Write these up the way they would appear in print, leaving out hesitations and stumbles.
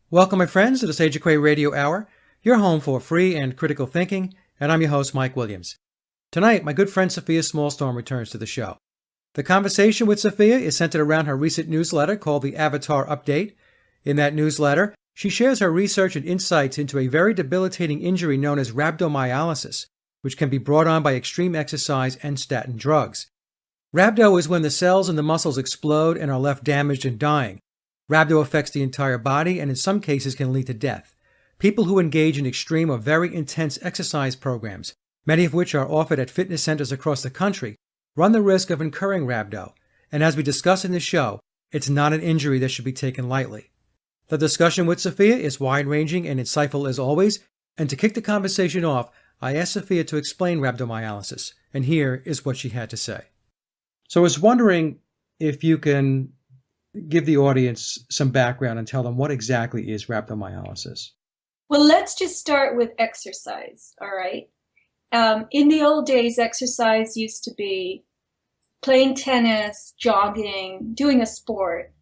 Welcome, my friends, to the Sage of Quay Radio Hour, your home for free and critical thinking, and I'm your host, Mike Williams. Tonight, my good friend Sofia Smallstorm returns to the show. The conversation with Sofia is centered around her recent newsletter called the Avatar Update. In that newsletter, she shares her research and insights into a very debilitating injury known as rhabdomyolysis, which can be brought on by extreme exercise and statin drugs. Rhabdo is when the cells in the muscles explode and are left damaged and dying. Rhabdo affects the entire body and in some cases can lead to death. People who engage in extreme or very intense exercise programs, many of which are offered at fitness centers across the country, run the risk of incurring rhabdo. And as we discuss in this show, it's not an injury that should be taken lightly. The discussion with Sofia is wide-ranging and insightful as always, and to kick the conversation off, I asked Sofia to explain rhabdomyolysis, and here is what she had to say. So I was wondering if you can give the audience some background and tell them what exactly is rhabdomyolysis. Well, let's just start with exercise, all right? In the old days, exercise used to be playing tennis, jogging, doing a sport.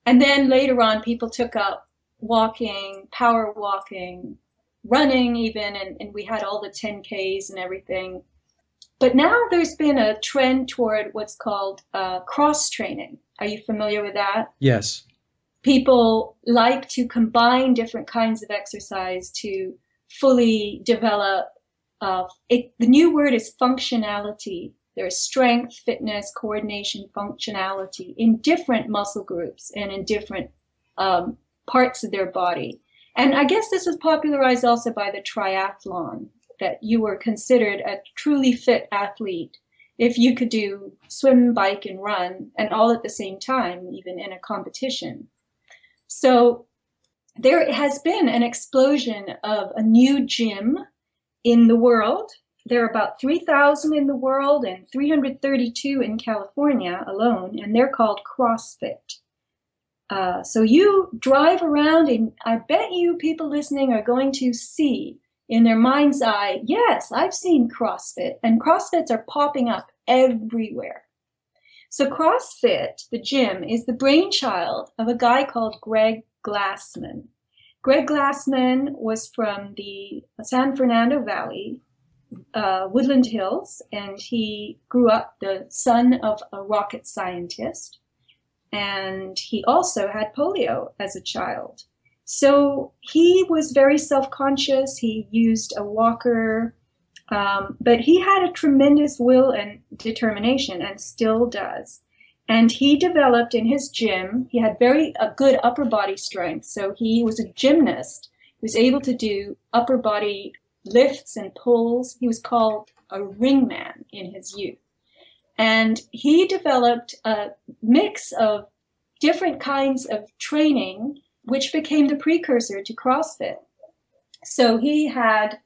And then later on, people took up walking, power walking, running even, and we had all the 10Ks and everything. But now there's been a trend toward what's called cross-training. Are you familiar with that? Yes. People like to combine different kinds of exercise to fully develop. The new word is functionality. There's strength, fitness, coordination, functionality in different muscle groups and in different parts of their body. And I guess this was popularized also by the triathlon, that you were considered a truly fit athlete if you could do swim, bike, and run, and all at the same time, even in a competition. So there has been an explosion of a new gym in the world. There are about 3,000 in the world and 332 in California alone, and they're called CrossFit. So you drive around, and I bet you people listening are going to see in their mind's eye, yes, I've seen CrossFit, and CrossFits are popping up everywhere. So CrossFit, the gym, is the brainchild of a guy called Greg Glassman. Greg Glassman was from the San Fernando Valley, Woodland Hills, and he grew up the son of a rocket scientist, and he also had polio as a child. So he was very self-conscious. He used a walker, but he had a tremendous will and determination and still does. And he developed in his gym, he had very good upper body strength. So he was a gymnast. He was able to do upper body lifts and pulls. He was called a ring man in his youth. And he developed a mix of different kinds of training which became the precursor to CrossFit. So he had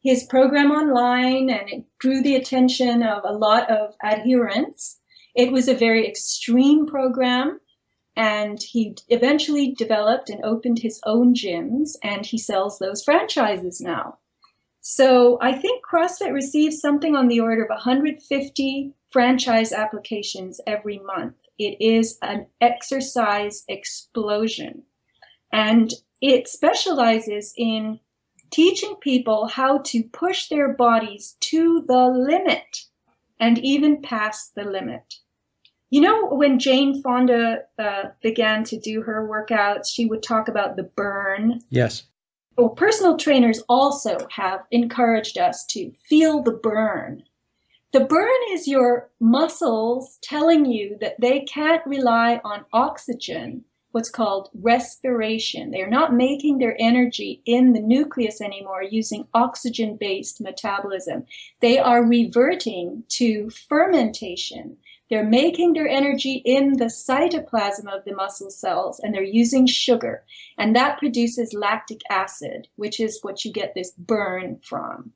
his program online, and it drew the attention of a lot of adherents. It was a very extreme program, and he eventually developed and opened his own gyms, and he sells those franchises now. So I think CrossFit receives something on the order of 150 franchise applications every month. It is an exercise explosion. And it specializes in teaching people how to push their bodies to the limit and even past the limit. You know, when Jane Fonda began to do her workouts, she would talk about the burn. Yes. Well, personal trainers also have encouraged us to feel the burn. The burn is your muscles telling you that they can't rely on oxygen, what's called respiration. They're not making their energy in the nucleus anymore using oxygen-based metabolism. They are reverting to fermentation. They're making their energy in the cytoplasm of the muscle cells, and they're using sugar. And that produces lactic acid, which is what you get this burn from.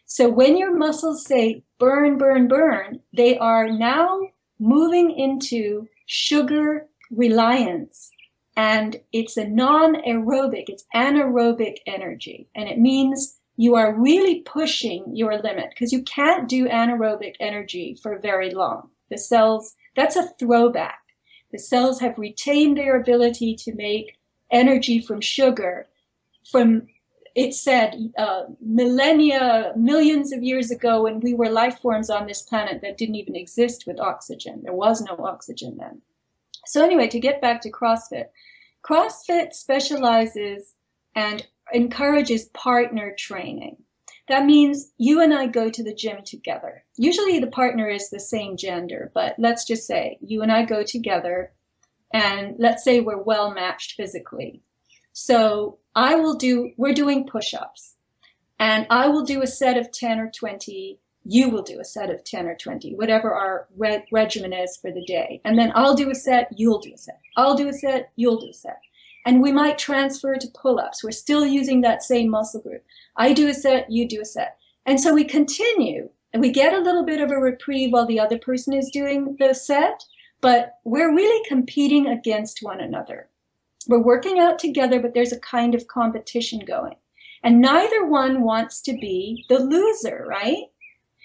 So when your muscles say burn, burn, burn, they are now moving into sugar reliance. And it's a non-aerobic, it's anaerobic energy. And it means you are really pushing your limit because you can't do anaerobic energy for very long. The cells, that's a throwback. The cells have retained their ability to make energy from sugar, from, it said, millennia, millions of years ago, when we were life forms on this planet that didn't even exist with oxygen. There was no oxygen then. So anyway, to get back to CrossFit, CrossFit specializes and encourages partner training. That means you and I go to the gym together. Usually the partner is the same gender, but let's just say you and I go together, and let's say we're well matched physically. So we're doing push-ups, and I will do a set of 10 or 20. You will do a set of 10 or 20, whatever our regimen is for the day. And then I'll do a set, you'll do a set. I'll do a set, you'll do a set. And we might transfer to pull-ups. We're still using that same muscle group. I do a set, you do a set. And so we continue, and we get a little bit of a reprieve while the other person is doing the set, but we're really competing against one another. We're working out together, but there's a kind of competition going. And neither one wants to be the loser, right?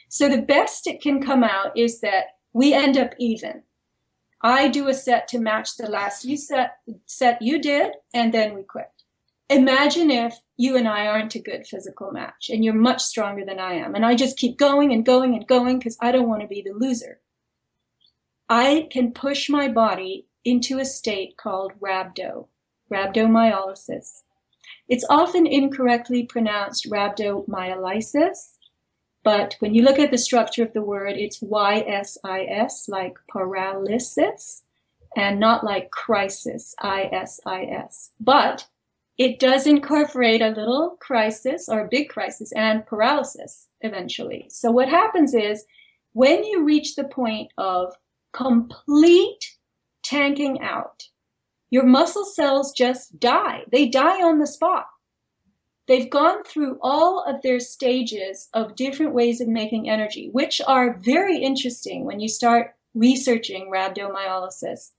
So the best it can come out is that we end up even. I do a set to match the last set you did, and then we quit. Imagine if you and I aren't a good physical match, and you're much stronger than I am, and I just keep going and going and going because I don't want to be the loser. I can push my body into a state called rhabdomyolysis. It's often incorrectly pronounced rhabdomyolysis, but when you look at the structure of the word, it's YSIS, like paralysis, and not like crisis, ISIS. But it does incorporate a little crisis, or a big crisis, and paralysis eventually. So what happens is, when you reach the point of complete tanking out, your muscle cells just die. They die on the spot. They've gone through all of their stages of different ways of making energy, which are very interesting when you start researching rhabdomyolysis.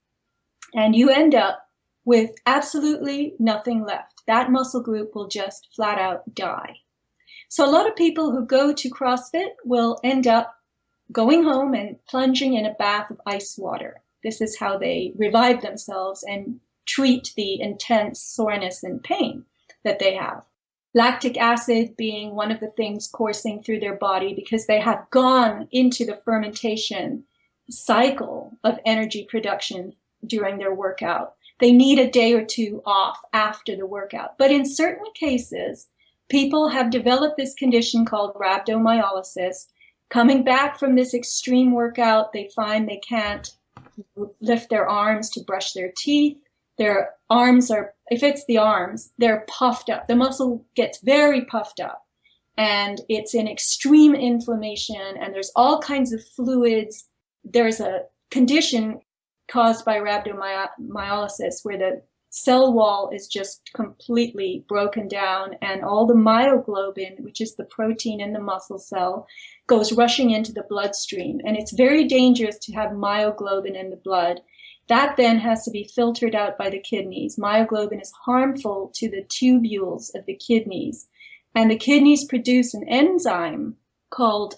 And you end up with absolutely nothing left. That muscle group will just flat out die. So a lot of people who go to CrossFit will end up going home and plunging in a bath of ice water. This is how they revive themselves and treat the intense soreness and pain that they have. Lactic acid being one of the things coursing through their body because they have gone into the fermentation cycle of energy production during their workout. They need a day or two off after the workout. But in certain cases, people have developed this condition called rhabdomyolysis. Coming back from this extreme workout, they find they can't lift their arms to brush their teeth. Their arms are, if it's the arms, they're puffed up. The muscle gets very puffed up, and it's in extreme inflammation, and there's all kinds of fluids. There's a condition caused by rhabdomyolysis where the cell wall is just completely broken down, and all the myoglobin, which is the protein in the muscle cell, goes rushing into the bloodstream. And it's very dangerous to have myoglobin in the blood. That then has to be filtered out by the kidneys. Myoglobin is harmful to the tubules of the kidneys. And the kidneys produce an enzyme called,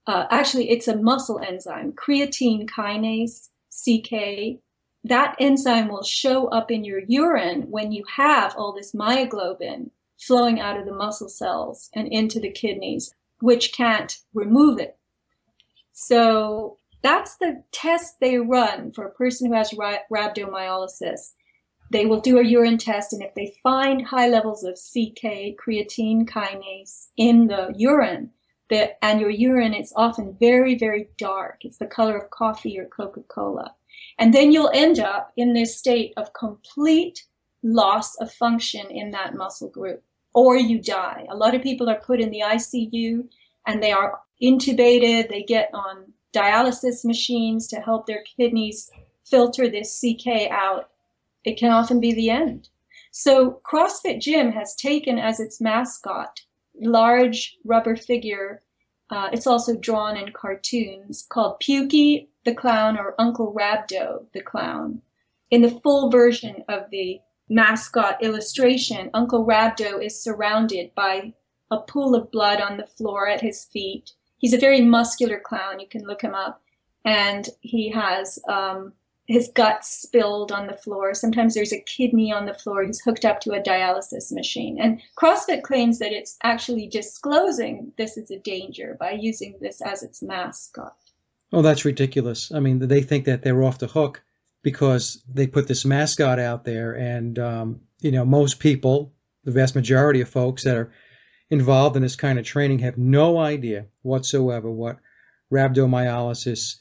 actually it's a muscle enzyme, creatine kinase, CK. That enzyme will show up in your urine when you have all this myoglobin flowing out of the muscle cells and into the kidneys, which can't remove it. So that's the test they run for a person who has rhabdomyolysis. They will do a urine test, and if they find high levels of CK, creatine kinase, in the urine, and your urine is often very, very dark. It's the color of coffee or Coca-Cola. And then you'll end up in this state of complete loss of function in that muscle group, or you die. A lot of people are put in the ICU, and they are intubated. They get on dialysis machines to help their kidneys filter this CK out. It can often be the end. So CrossFit Gym has taken as its mascot large rubber figure. It's also drawn in cartoons called Pukey the Clown or Uncle Rhabdo the Clown. In the full version of the mascot illustration, Uncle Rhabdo is surrounded by a pool of blood on the floor at his feet. He's a very muscular clown. You can look him up. And he has his guts spilled on the floor. Sometimes there's a kidney on the floor who's hooked up to a dialysis machine. And CrossFit claims that it's actually disclosing this is a danger by using this as its mascot. Oh, that's ridiculous. I mean, they think that they're off the hook because they put this mascot out there. And, most people, the vast majority of folks that are involved in this kind of training have no idea whatsoever what rhabdomyolysis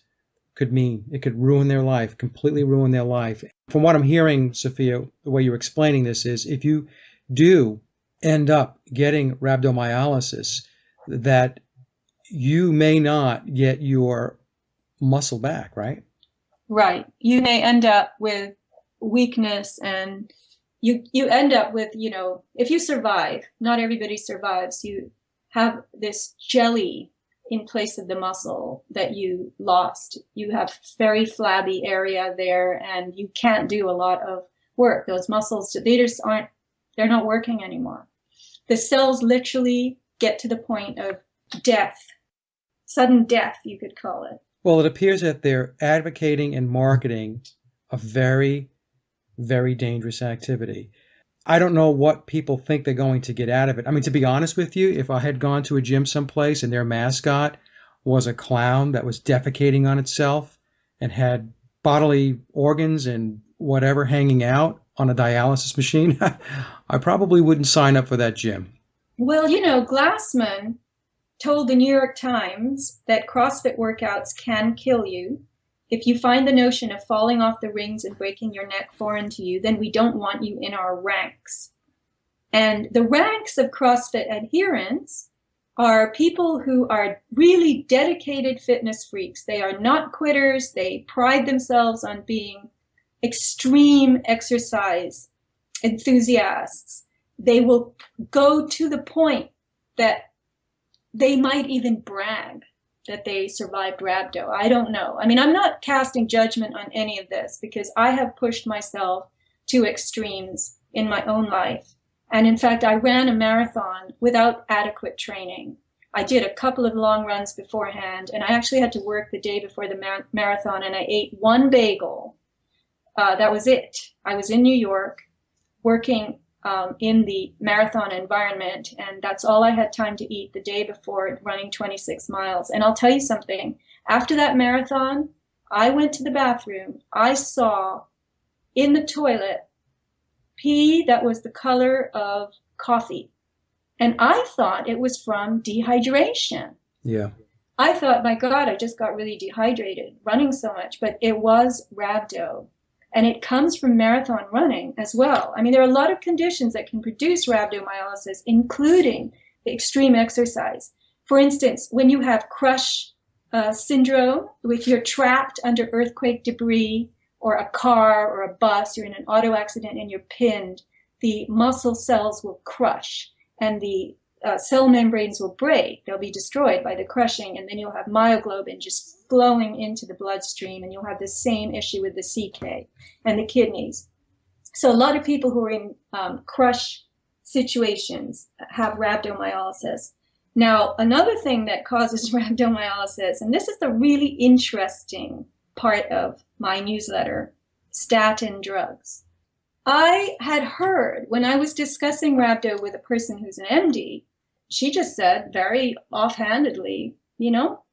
could mean. It could ruin their life, completely ruin their life. From what I'm hearing, Sofia, the way you're explaining this is if you do end up getting rhabdomyolysis, that you may not get your muscle back, right? Right. You may end up with weakness, and you end up with, if you survive, not everybody survives, you have this jelly in place of the muscle that you lost. You have very flabby area there, and you can't do a lot of work. Those muscles, they're not working anymore. The cells literally get to the point of death, sudden death, you could call it. Well, it appears that they're advocating and marketing a very, very dangerous activity. I don't know what people think they're going to get out of it. I mean, to be honest with you, if I had gone to a gym someplace and their mascot was a clown that was defecating on itself and had bodily organs and whatever hanging out on a dialysis machine, I probably wouldn't sign up for that gym. Well, Glassman told the New York Times that CrossFit workouts can kill you. If you find the notion of falling off the rings and breaking your neck foreign to you, then we don't want you in our ranks. And the ranks of CrossFit adherents are people who are really dedicated fitness freaks. They are not quitters. They pride themselves on being extreme exercise enthusiasts. They will go to the point that they might even brag that they survived rhabdo. I don't know. I mean, I'm not casting judgment on any of this because I have pushed myself to extremes in my own life. And in fact, I ran a marathon without adequate training. I did a couple of long runs beforehand, and I actually had to work the day before the marathon, and I ate one bagel. That was it. I was in New York working in the marathon environment, and that's all I had time to eat the day before running 26 miles. And I'll tell you something, after that marathon, I went to the bathroom. I saw in the toilet pee that was the color of coffee. And I thought it was from dehydration. Yeah. I thought, my God, I just got really dehydrated running so much, but it was rhabdo. And it comes from marathon running as well. I mean, there are a lot of conditions that can produce rhabdomyolysis, including the extreme exercise. For instance, when you have crush syndrome, if you're trapped under earthquake debris or a car or a bus, you're in an auto accident and you're pinned, the muscle cells will crush and the cell membranes will break. They'll be destroyed by the crushing, and then you'll have myoglobin just flowing into the bloodstream, and you'll have the same issue with the CK and the kidneys. So a lot of people who are in crush situations have rhabdomyolysis. Now, another thing that causes rhabdomyolysis, and this is the really interesting part of my newsletter, statin drugs. I had heard when I was discussing rhabdo with a person who's an MD, she just said very offhandedly,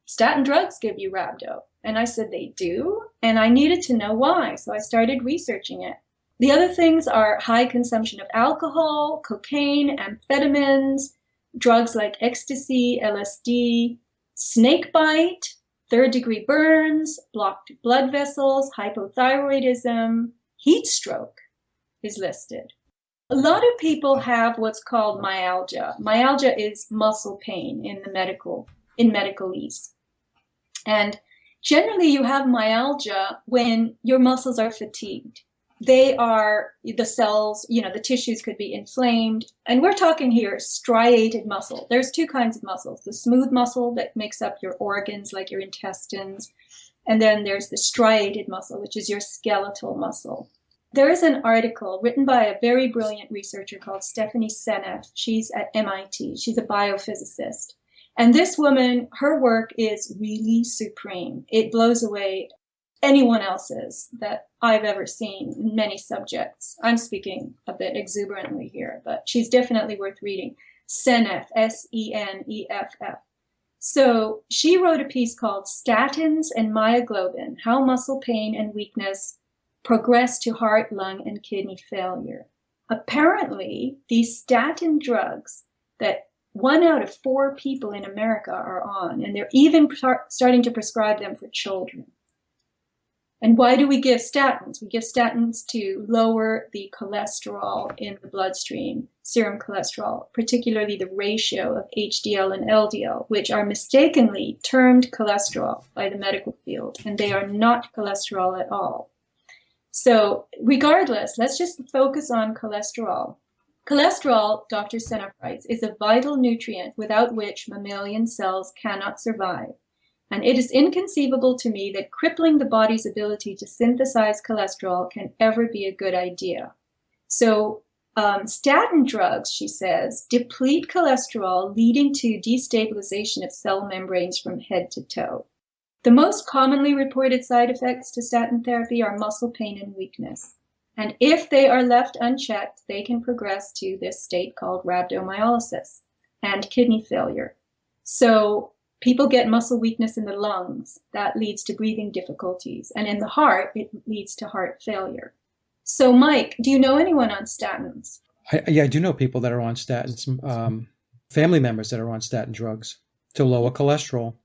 statin drugs give you rhabdo. And I said, they do? And I needed to know why. So I started researching it. The other things are high consumption of alcohol, cocaine, amphetamines, drugs like ecstasy, LSD, snake bite, third-degree burns, blocked blood vessels, hypothyroidism, heat stroke is listed. A lot of people have what's called myalgia. Myalgia is muscle pain in medicalese. And generally you have myalgia when your muscles are fatigued. The cells, the tissues could be inflamed. And we're talking here striated muscle. There's two kinds of muscles. The smooth muscle that makes up your organs, like your intestines. And then there's the striated muscle, which is your skeletal muscle. There is an article written by a very brilliant researcher called Stephanie Seneff. She's at MIT. She's a biophysicist. And this woman, her work is really supreme. It blows away anyone else's that I've ever seen in many subjects. I'm speaking a bit exuberantly here, but she's definitely worth reading. Seneff, Seneff. So she wrote a piece called Statins and Myoglobin, How Muscle Pain and Weakness Progress to Heart, Lung, and Kidney Failure. Apparently, these statin drugs that 1 out of 4 people in America are on, and they're even starting to prescribe them for children. And why do we give statins? We give statins to lower the cholesterol in the bloodstream, serum cholesterol, particularly the ratio of HDL and LDL, which are mistakenly termed cholesterol by the medical field, and they are not cholesterol at all. So regardless, let's just focus on cholesterol. Cholesterol, Dr. Seneff writes, is a vital nutrient without which mammalian cells cannot survive. And it is inconceivable to me that crippling the body's ability to synthesize cholesterol can ever be a good idea. So statin drugs, she says, deplete cholesterol, leading to destabilization of cell membranes from head to toe. The most commonly reported side effects to statin therapy are muscle pain and weakness. And if they are left unchecked, they can progress to this state called rhabdomyolysis and kidney failure. So people get muscle weakness in the lungs. That leads to breathing difficulties. And in the heart, it leads to heart failure. So, Mike, do you know anyone on statins? I do know people that are on statins, family members that are on statin drugs to lower cholesterol.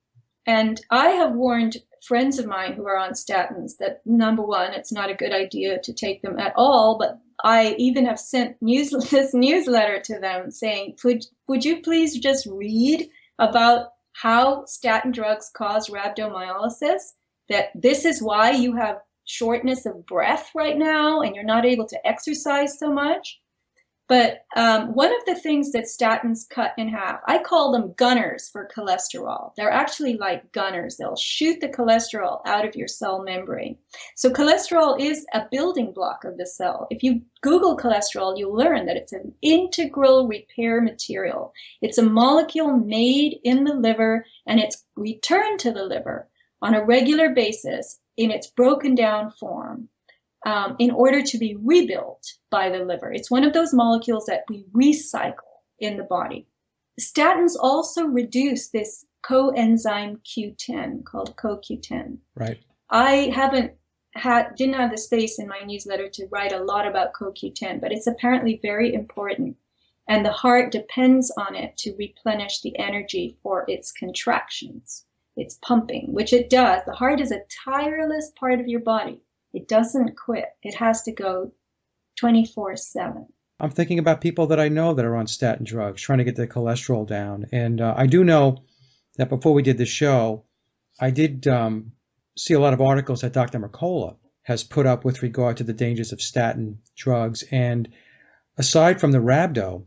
And I have warned friends of mine who are on statins that, number one, it's not a good idea to take them at all. But I even have sent this newsletter to them saying, would you please just read about how statin drugs cause rhabdomyolysis, that this is why you have shortness of breath right now and you're not able to exercise so much. But one of the things that statins cut in half, I call them gunners for cholesterol. They're actually like gunners. They'll shoot the cholesterol out of your cell membrane. So cholesterol is a building block of the cell. If you Google cholesterol, you'll learn that it's an integral repair material. It's a molecule made in the liver, and it's returned to the liver on a regular basis in its broken down form. In order to be rebuilt by the liver. It's one of those molecules that we recycle in the body. Statins also reduce this coenzyme Q10 called CoQ10. Right. I didn't have the space in my newsletter to write a lot about CoQ10, but it's apparently very important. And the heart depends on it to replenish the energy for its contractions, its pumping, which it does. The heart is a tireless part of your body. It doesn't quit. It has to go 24/7. I'm thinking about people that I know that are on statin drugs, trying to get their cholesterol down. And I do know that before we did the show, I did see a lot of articles that Dr. Mercola has put up with regard to the dangers of statin drugs. And aside from the rhabdo,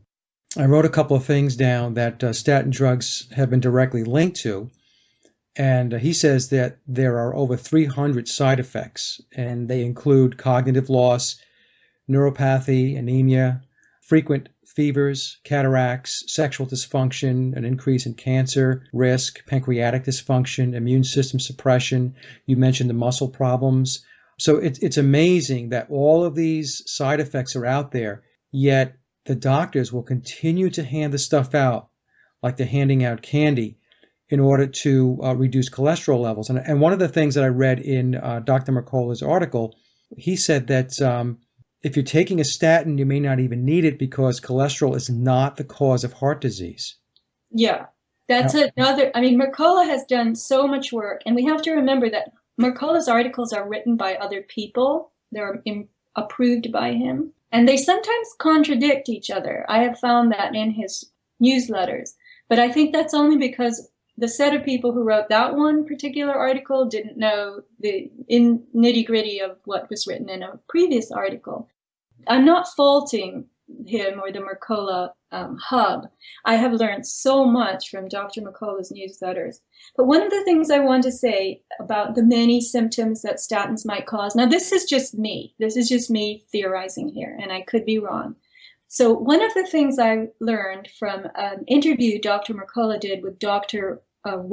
I wrote a couple of things down that statin drugs have been directly linked to. And he says that there are over 300 side effects, and they include cognitive loss, neuropathy, anemia, frequent fevers, cataracts, sexual dysfunction, an increase in cancer risk, pancreatic dysfunction, immune system suppression. You mentioned the muscle problems. So it's amazing that all of these side effects are out there, yet the doctors will continue to hand the stuff out like they're handing out candy in order to reduce cholesterol levels. And one of the things that I read in Dr. Mercola's article, he said that if you're taking a statin, you may not even need it because cholesterol is not the cause of heart disease. Yeah, that's another. I mean, Mercola has done so much work, and we have to remember that Mercola's articles are written by other people. They're approved by him, and they sometimes contradict each other. I have found that in his newsletters, but I think that's only because the set of people who wrote that one particular article didn't know the nitty-gritty of what was written in a previous article. I'm not faulting him or the Mercola hub. I have learned so much from Dr. Mercola's newsletters. But one of the things I want to say about the many symptoms that statins might cause, now this is just me. This is just me theorizing here, and I could be wrong. So one of the things I learned from an interview Dr. Mercola did with Dr. Ron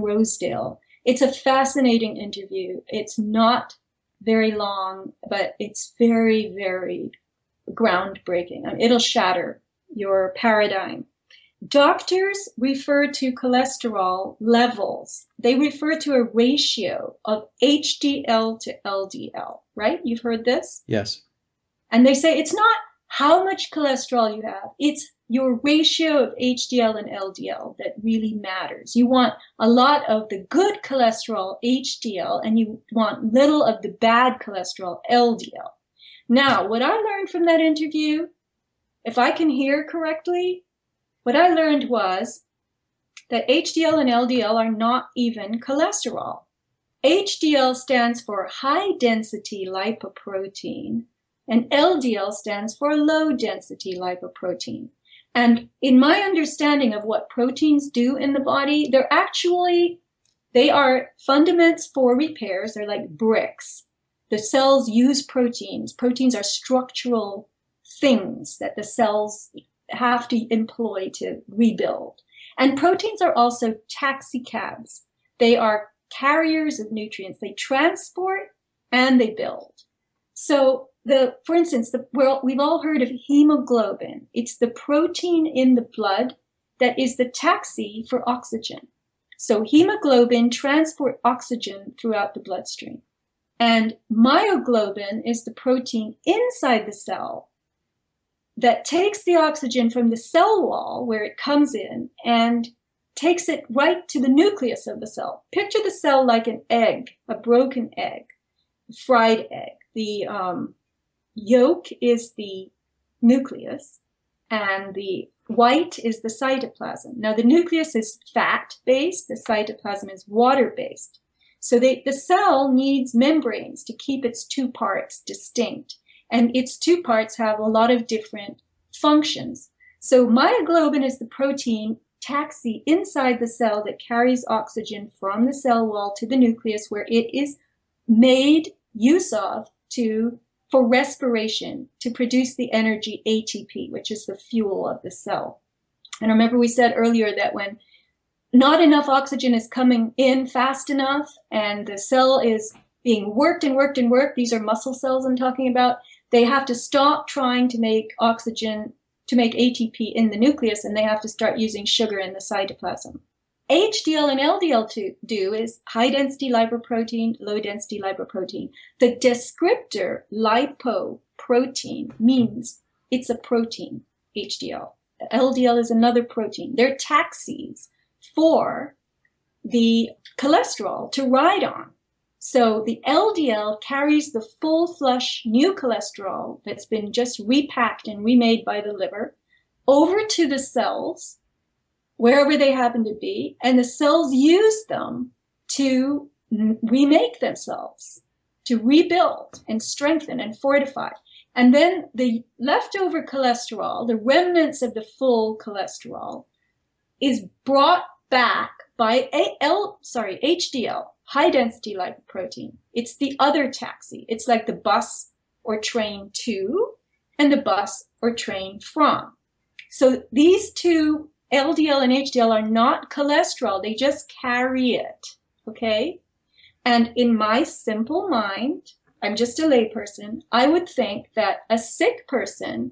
Rosedale, It's a fascinating interview. It's not very long, but it's very, very groundbreaking. It'll shatter your paradigm. Doctors refer to cholesterol levels. They refer to a ratio of HDL to LDL, right? You've heard this? Yes. And they say it's not how much cholesterol you have, it's your ratio of HDL and LDL that really matters. You want a lot of the good cholesterol, HDL, and you want little of the bad cholesterol, LDL. Now, what I learned from that interview, if I can hear correctly, what I learned was that HDL and LDL are not even cholesterol. HDL stands for high density lipoprotein, and LDL stands for low density lipoprotein. And in my understanding of what proteins do in the body, they are fundaments for repairs. They're like bricks. The cells use proteins. Proteins are structural things that the cells have to employ to rebuild. And proteins are also taxicabs. They are carriers of nutrients. They transport and they build. So for instance, we've all heard of hemoglobin. It's the protein in the blood that is the taxi for oxygen. So hemoglobin transports oxygen throughout the bloodstream. And myoglobin is the protein inside the cell that takes the oxygen from the cell wall where it comes in and takes it right to the nucleus of the cell. Picture the cell like an egg, a broken egg, a fried egg. The yolk is the nucleus and the white is the cytoplasm. Now the nucleus is fat-based, the cytoplasm is water-based. So the cell needs membranes to keep its two parts distinct. And its two parts have a lot of different functions. So myoglobin is the protein taxi inside the cell that carries oxygen from the cell wall to the nucleus, where it is made use of for respiration, to produce the energy ATP, which is the fuel of the cell. And remember we said earlier that when not enough oxygen is coming in fast enough and the cell is being worked and worked and worked, these are muscle cells I'm talking about, they have to stop trying to make oxygen, to make ATP in the nucleus, and they have to start using sugar in the cytoplasm. HDL and LDL to do is high density lipoprotein, low density lipoprotein. The descriptor lipoprotein means it's a protein, HDL. LDL is another protein. They're taxis for the cholesterol to ride on. So the LDL carries the full flush new cholesterol that's been just repacked and remade by the liver over to the cells, wherever they happen to be, and the cells use them to remake themselves, to rebuild and strengthen and fortify. And then the leftover cholesterol, the remnants of the full cholesterol, is brought back by HDL, high density lipoprotein. It's the other taxi. It's like the bus or train to and the bus or train from. So these two, LDL and HDL, are not cholesterol. They just carry it, okay? And in my simple mind, I'm just a layperson, I would think that a sick person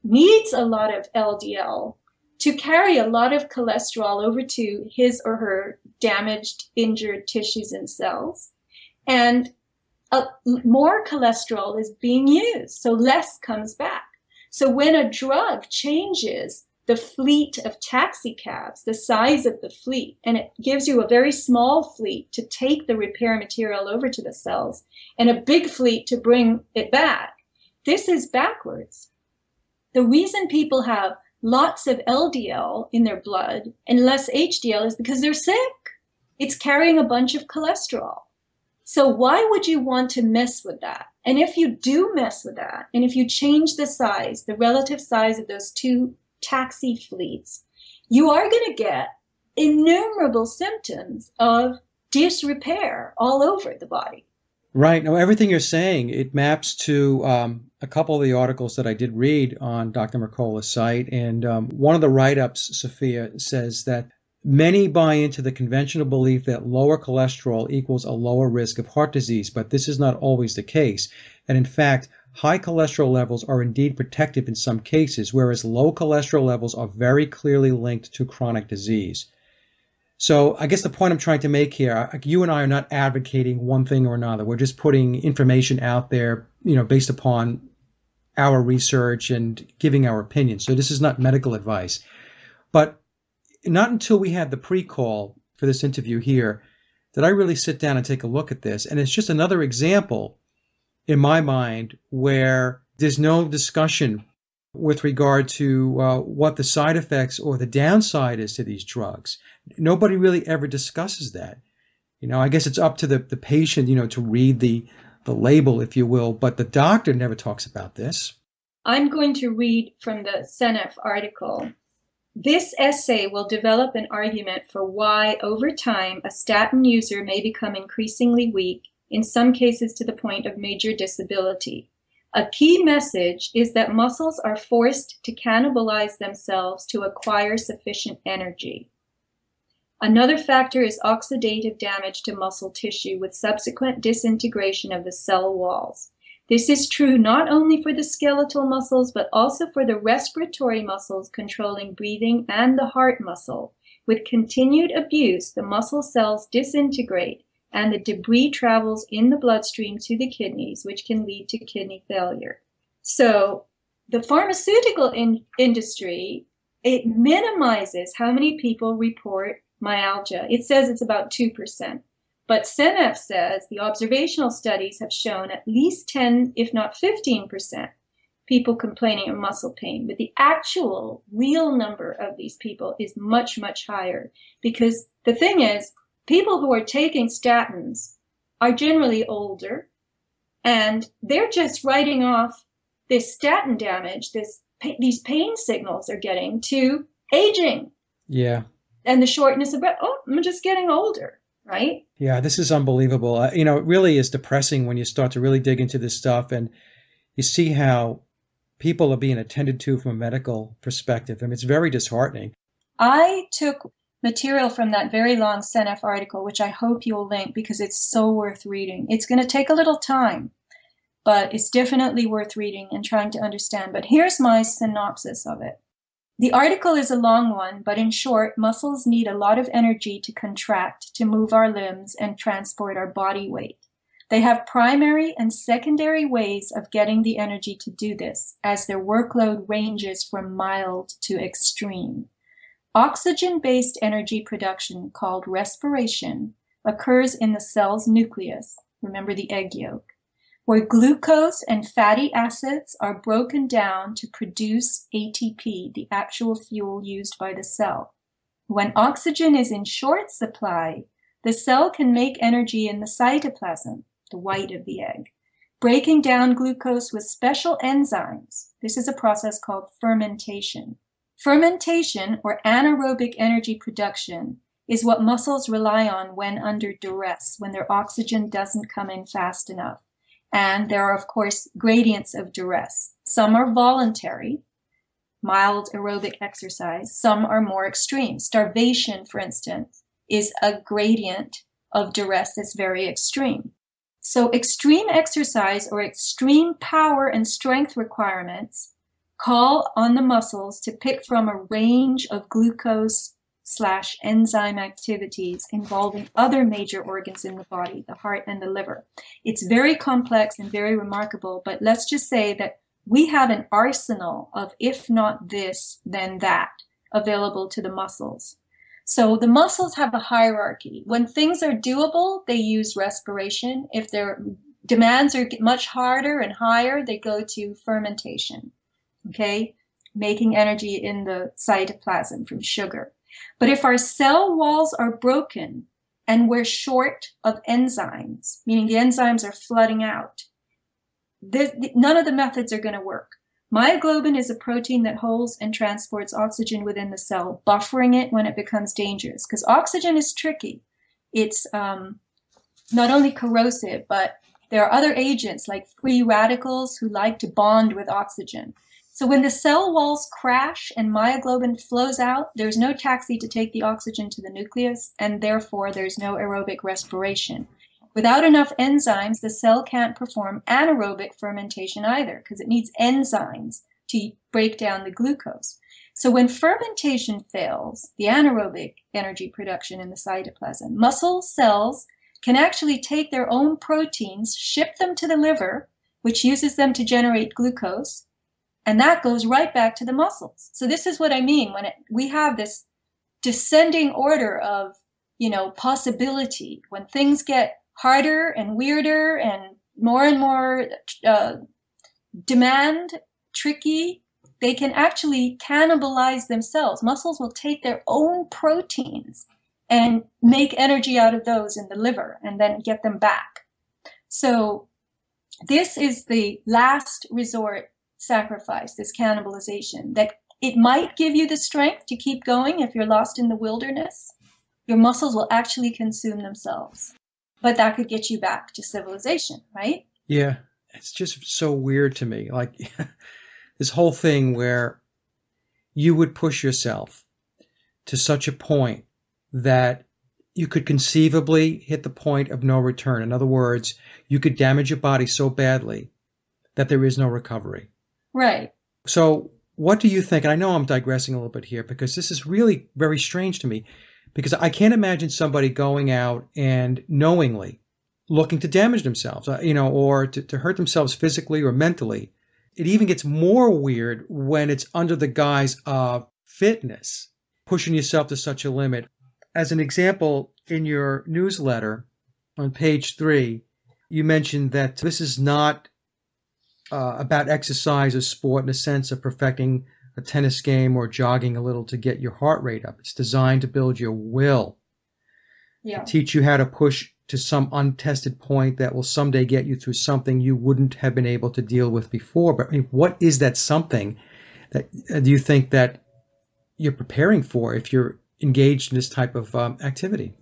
needs a lot of LDL to carry a lot of cholesterol over to his or her damaged, injured tissues and cells. And more cholesterol is being used, so less comes back. So when a drug changes the fleet of taxicabs, the size of the fleet, and it gives you a very small fleet to take the repair material over to the cells and a big fleet to bring it back, this is backwards. The reason people have lots of LDL in their blood and less HDL is because they're sick. It's carrying a bunch of cholesterol. So why would you want to mess with that? And if you do mess with that, and if you change the size, the relative size of those two taxi fleets, you are going to get innumerable symptoms of disrepair all over the body. Right. Now, everything you're saying, it maps to a couple of the articles that I did read on Dr. Mercola's site. And one of the write-ups, Sofia, says that Many buy into the conventional belief that lower cholesterol equals a lower risk of heart disease, but this is not always the case. And in fact, high cholesterol levels are indeed protective in some cases, whereas low cholesterol levels are very clearly linked to chronic disease. So I guess the point I'm trying to make here, you and I are not advocating one thing or another. We're just putting information out there, based upon our research and giving our opinion. So this is not medical advice. But not until we had the pre-call for this interview here did I really sit down and take a look at this. And it's just another example in my mind where there's no discussion with regard to what the side effects or the downside is to these drugs. Nobody really ever discusses that. I guess it's up to the patient, to read the label, if you will, but the doctor never talks about this. I'm going to read from the CNF article. This essay will develop an argument for why, over time, a statin user may become increasingly weak, in some cases to the point of major disability. A key message is that muscles are forced to cannibalize themselves to acquire sufficient energy. Another factor is oxidative damage to muscle tissue with subsequent disintegration of the cell walls. This is true not only for the skeletal muscles, but also for the respiratory muscles controlling breathing and the heart muscle. With continued abuse, the muscle cells disintegrate and the debris travels in the bloodstream to the kidneys, which can lead to kidney failure. So the pharmaceutical industry, it minimizes how many people report myalgia. It says it's about 2%. But CNF says the observational studies have shown at least 10, if not 15%, people complaining of muscle pain. But the actual real number of these people is much, much higher. Because the thing is, people who are taking statins are generally older, and they're just writing off this statin damage, these pain signals they're getting to aging. Yeah. And the shortness of breath. Oh, I'm just getting older, right? Yeah, this is unbelievable. It really is depressing when you start to really dig into this stuff and you see how people are being attended to from a medical perspective. I mean, it's very disheartening. I took material from that very long CNF article, which I hope you'll link because it's so worth reading. It's going to take a little time, but it's definitely worth reading and trying to understand. But here's my synopsis of it. The article is a long one, but in short, muscles need a lot of energy to contract, to move our limbs and transport our body weight. They have primary and secondary ways of getting the energy to do this, as their workload ranges from mild to extreme. Oxygen-based energy production, called respiration, occurs in the cell's nucleus, remember the egg yolk, where glucose and fatty acids are broken down to produce ATP, the actual fuel used by the cell. When oxygen is in short supply, the cell can make energy in the cytoplasm, the white of the egg, breaking down glucose with special enzymes. This is a process called fermentation. Fermentation, or anaerobic energy production, is what muscles rely on when under duress, when their oxygen doesn't come in fast enough. And there are, of course, gradients of duress. Some are voluntary, mild aerobic exercise. Some are more extreme. Starvation, for instance, is a gradient of duress that's very extreme. So extreme exercise or extreme power and strength requirements call on the muscles to pick from a range of glucose/enzyme activities involving other major organs in the body, the heart and the liver. It's very complex and very remarkable, but let's just say that we have an arsenal of, if not this, then that, available to the muscles. So the muscles have a hierarchy. When things are doable, they use respiration. If their demands are much harder and higher, they go to fermentation, okay? Making energy in the cytoplasm from sugar. But if our cell walls are broken and we're short of enzymes, meaning the enzymes are flooding out, none of the methods are going to work. Myoglobin is a protein that holds and transports oxygen within the cell, buffering it when it becomes dangerous. Because oxygen is tricky. It's not only corrosive, but there are other agents like free radicals who like to bond with oxygen. So when the cell walls crash and myoglobin flows out, there's no taxi to take the oxygen to the nucleus, and therefore there's no aerobic respiration. Without enough enzymes, the cell can't perform anaerobic fermentation either, because it needs enzymes to break down the glucose. So when fermentation fails, the anaerobic energy production in the cytoplasm, muscle cells can actually take their own proteins, ship them to the liver, which uses them to generate glucose, and that goes right back to the muscles. So this is what I mean when we have this descending order of, possibility. When things get harder and weirder and more demand, tricky, they can actually cannibalize themselves. Muscles will take their own proteins and make energy out of those in the liver and then get them back. So this is the last resort sacrifice, this cannibalization, that it might give you the strength to keep going if you're lost in the wilderness. Your muscles will actually consume themselves, but that could get you back to civilization, right? Yeah, it's just so weird to me. Like this whole thing where you would push yourself to such a point that you could conceivably hit the point of no return. In other words, you could damage your body so badly that there is no recovery. Right. So what do you think? And I know I'm digressing a little bit here because this is really very strange to me, because I can't imagine somebody going out and knowingly looking to damage themselves, or to hurt themselves physically or mentally. It even gets more weird when it's under the guise of fitness, pushing yourself to such a limit. As an example, in your newsletter on page 3, you mentioned that this is not about exercise or sport in the sense of perfecting a tennis game or jogging a little to get your heart rate up. It's designed to build your will, to teach you how to push to some untested point that will someday get you through something you wouldn't have been able to deal with before. But I mean, what is that something that do you think that you're preparing for if you're engaged in this type of activity?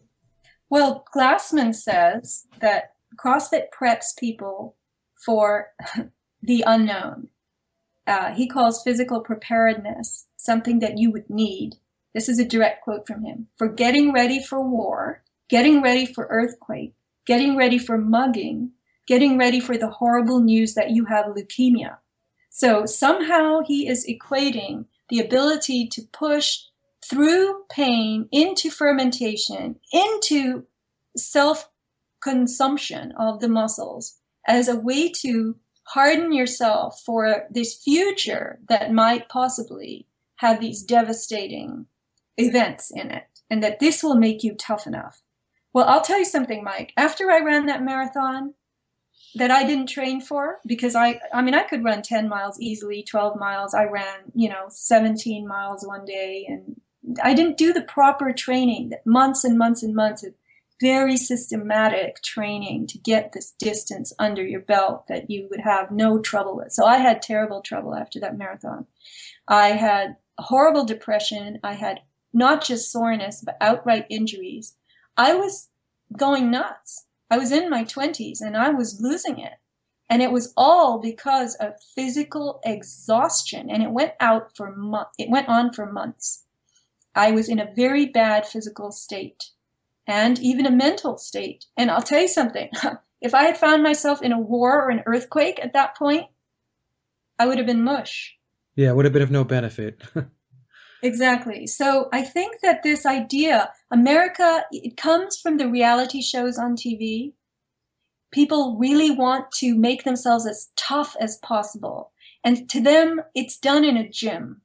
Well, Glassman says that CrossFit preps people for the unknown. He calls physical preparedness something that you would need. This is a direct quote from him. For getting ready for war, getting ready for earthquake, getting ready for mugging, getting ready for the horrible news that you have leukemia. So somehow he is equating the ability to push through pain into fermentation, into self-consumption of the muscles as a way to harden yourself for this future that might possibly have these devastating events in it, and that this will make you tough enough. Well, I'll tell you something, Mike. After I ran that marathon that I didn't train for, because I could run 10 miles easily, 12 miles. I ran, 17 miles one day, and I didn't do the proper training, months and months and months of very systematic training to get this distance under your belt that you would have no trouble with. So I had terrible trouble after that marathon. I had horrible depression. I had not just soreness, but outright injuries. I was going nuts. I was in my 20s and I was losing it. And it was all because of physical exhaustion. And it went on for months. I was in a very bad physical state and even a mental state. And I'll tell you something, if I had found myself in a war or an earthquake at that point, I would have been mush. Yeah, it would have been of no benefit. Exactly. So I think that this idea, America, it comes from the reality shows on TV. People really want to make themselves as tough as possible. And to them, it's done in a gym.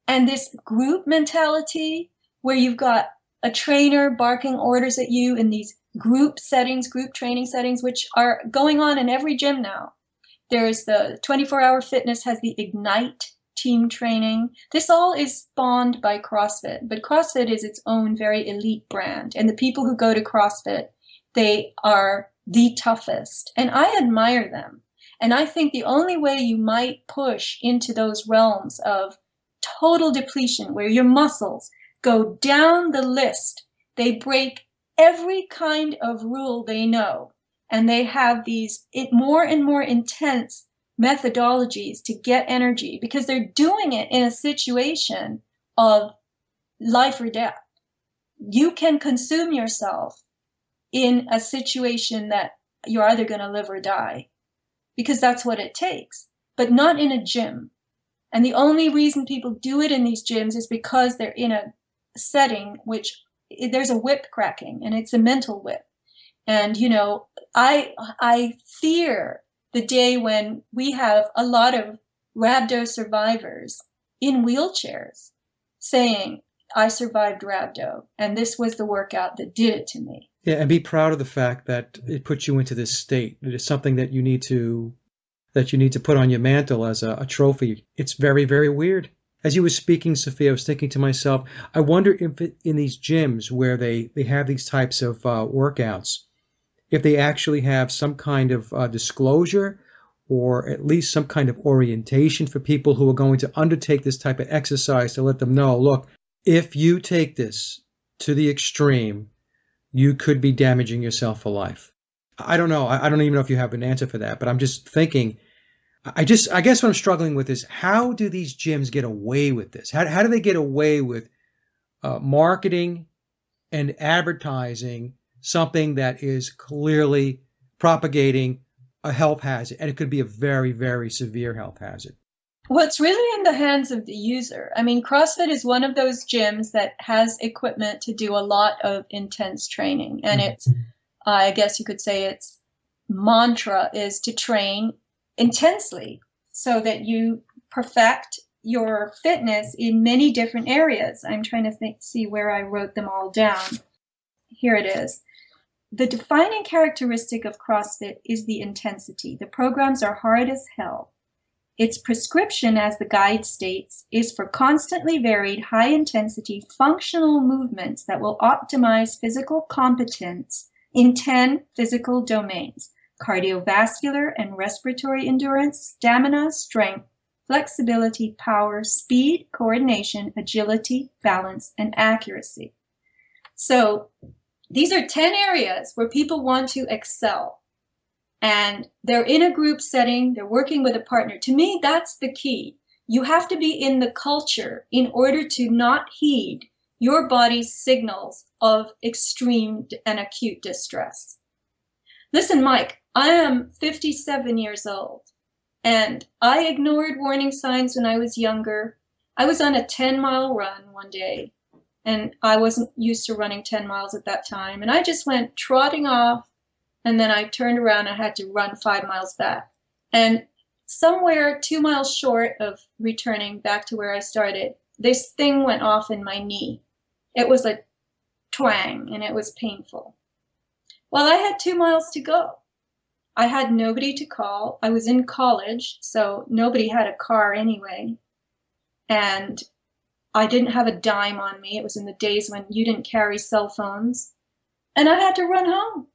And this group mentality where you've got a trainer barking orders at you in these group settings, group training settings, which are going on in every gym now. There's the 24-hour fitness has the Ignite team training. This all is spawned by CrossFit, but CrossFit is its own very elite brand. And the people who go to CrossFit, they are the toughest. And I admire them. And I think the only way you might push into those realms of total depletion, where your muscles go down the list, they break every kind of rule they know, and they have these more and more intense methodologies to get energy because they're doing it in a situation of life or death. You can consume yourself in a situation that you're either going to live or die because that's what it takes, but not in a gym. And the only reason people do it in these gyms is because they're in a setting which there's a whip cracking, and it's a mental whip. And, I fear the day when we have a lot of rhabdo survivors in wheelchairs saying, I survived rhabdo, and this was the workout that did it to me. Yeah, and be proud of the fact that it puts you into this state. It is something that you need to put on your mantle as a trophy. It's very, very weird. As you were speaking, Sofia, I was thinking to myself, I wonder if in these gyms where they have these types of workouts, if they actually have some kind of disclosure or at least some kind of orientation for people who are going to undertake this type of exercise to let them know, look, if you take this to the extreme, you could be damaging yourself for life. I don't know. I don't even know if you have an answer for that, but I'm just thinking, I guess what I'm struggling with is how do these gyms get away with this? How do they get away with marketing and advertising something that is clearly propagating a health hazard, and it could be a very, very severe health hazard? Well, it's really in the hands of the user. I mean, CrossFit is one of those gyms that has equipment to do a lot of intense training. And it's, I guess you could say its mantra is to train intensely so that you perfect your fitness in many different areas. I'm trying to see where I wrote them all down. Here it is. The defining characteristic of CrossFit is the intensity. The programs are hard as hell. Its prescription, as the guide states, is for constantly varied, high-intensity, functional movements that will optimize physical competence in 10 physical domains: cardiovascular and respiratory endurance, stamina, strength, flexibility, power, speed, coordination, agility, balance, and accuracy. So these are 10 areas where people want to excel. And they're in a group setting, they're working with a partner. To me, that's the key. You have to be in the culture in order to not heed your body's signals of extreme and acute distress. Listen, Mike, I am 57 years old, and I ignored warning signs when I was younger. I was on a 10-mile run one day, and I wasn't used to running 10 miles at that time, and I just went trotting off. And then I turned around and had to run 5 miles back. And somewhere 2 miles short of returning back to where I started, this thing went off in my knee. It was a twang, and it was painful. Well, I had 2 miles to go. I had nobody to call. I was in college, so nobody had a car anyway. And I didn't have a dime on me. It was in the days when you didn't carry cell phones. And I had to run home.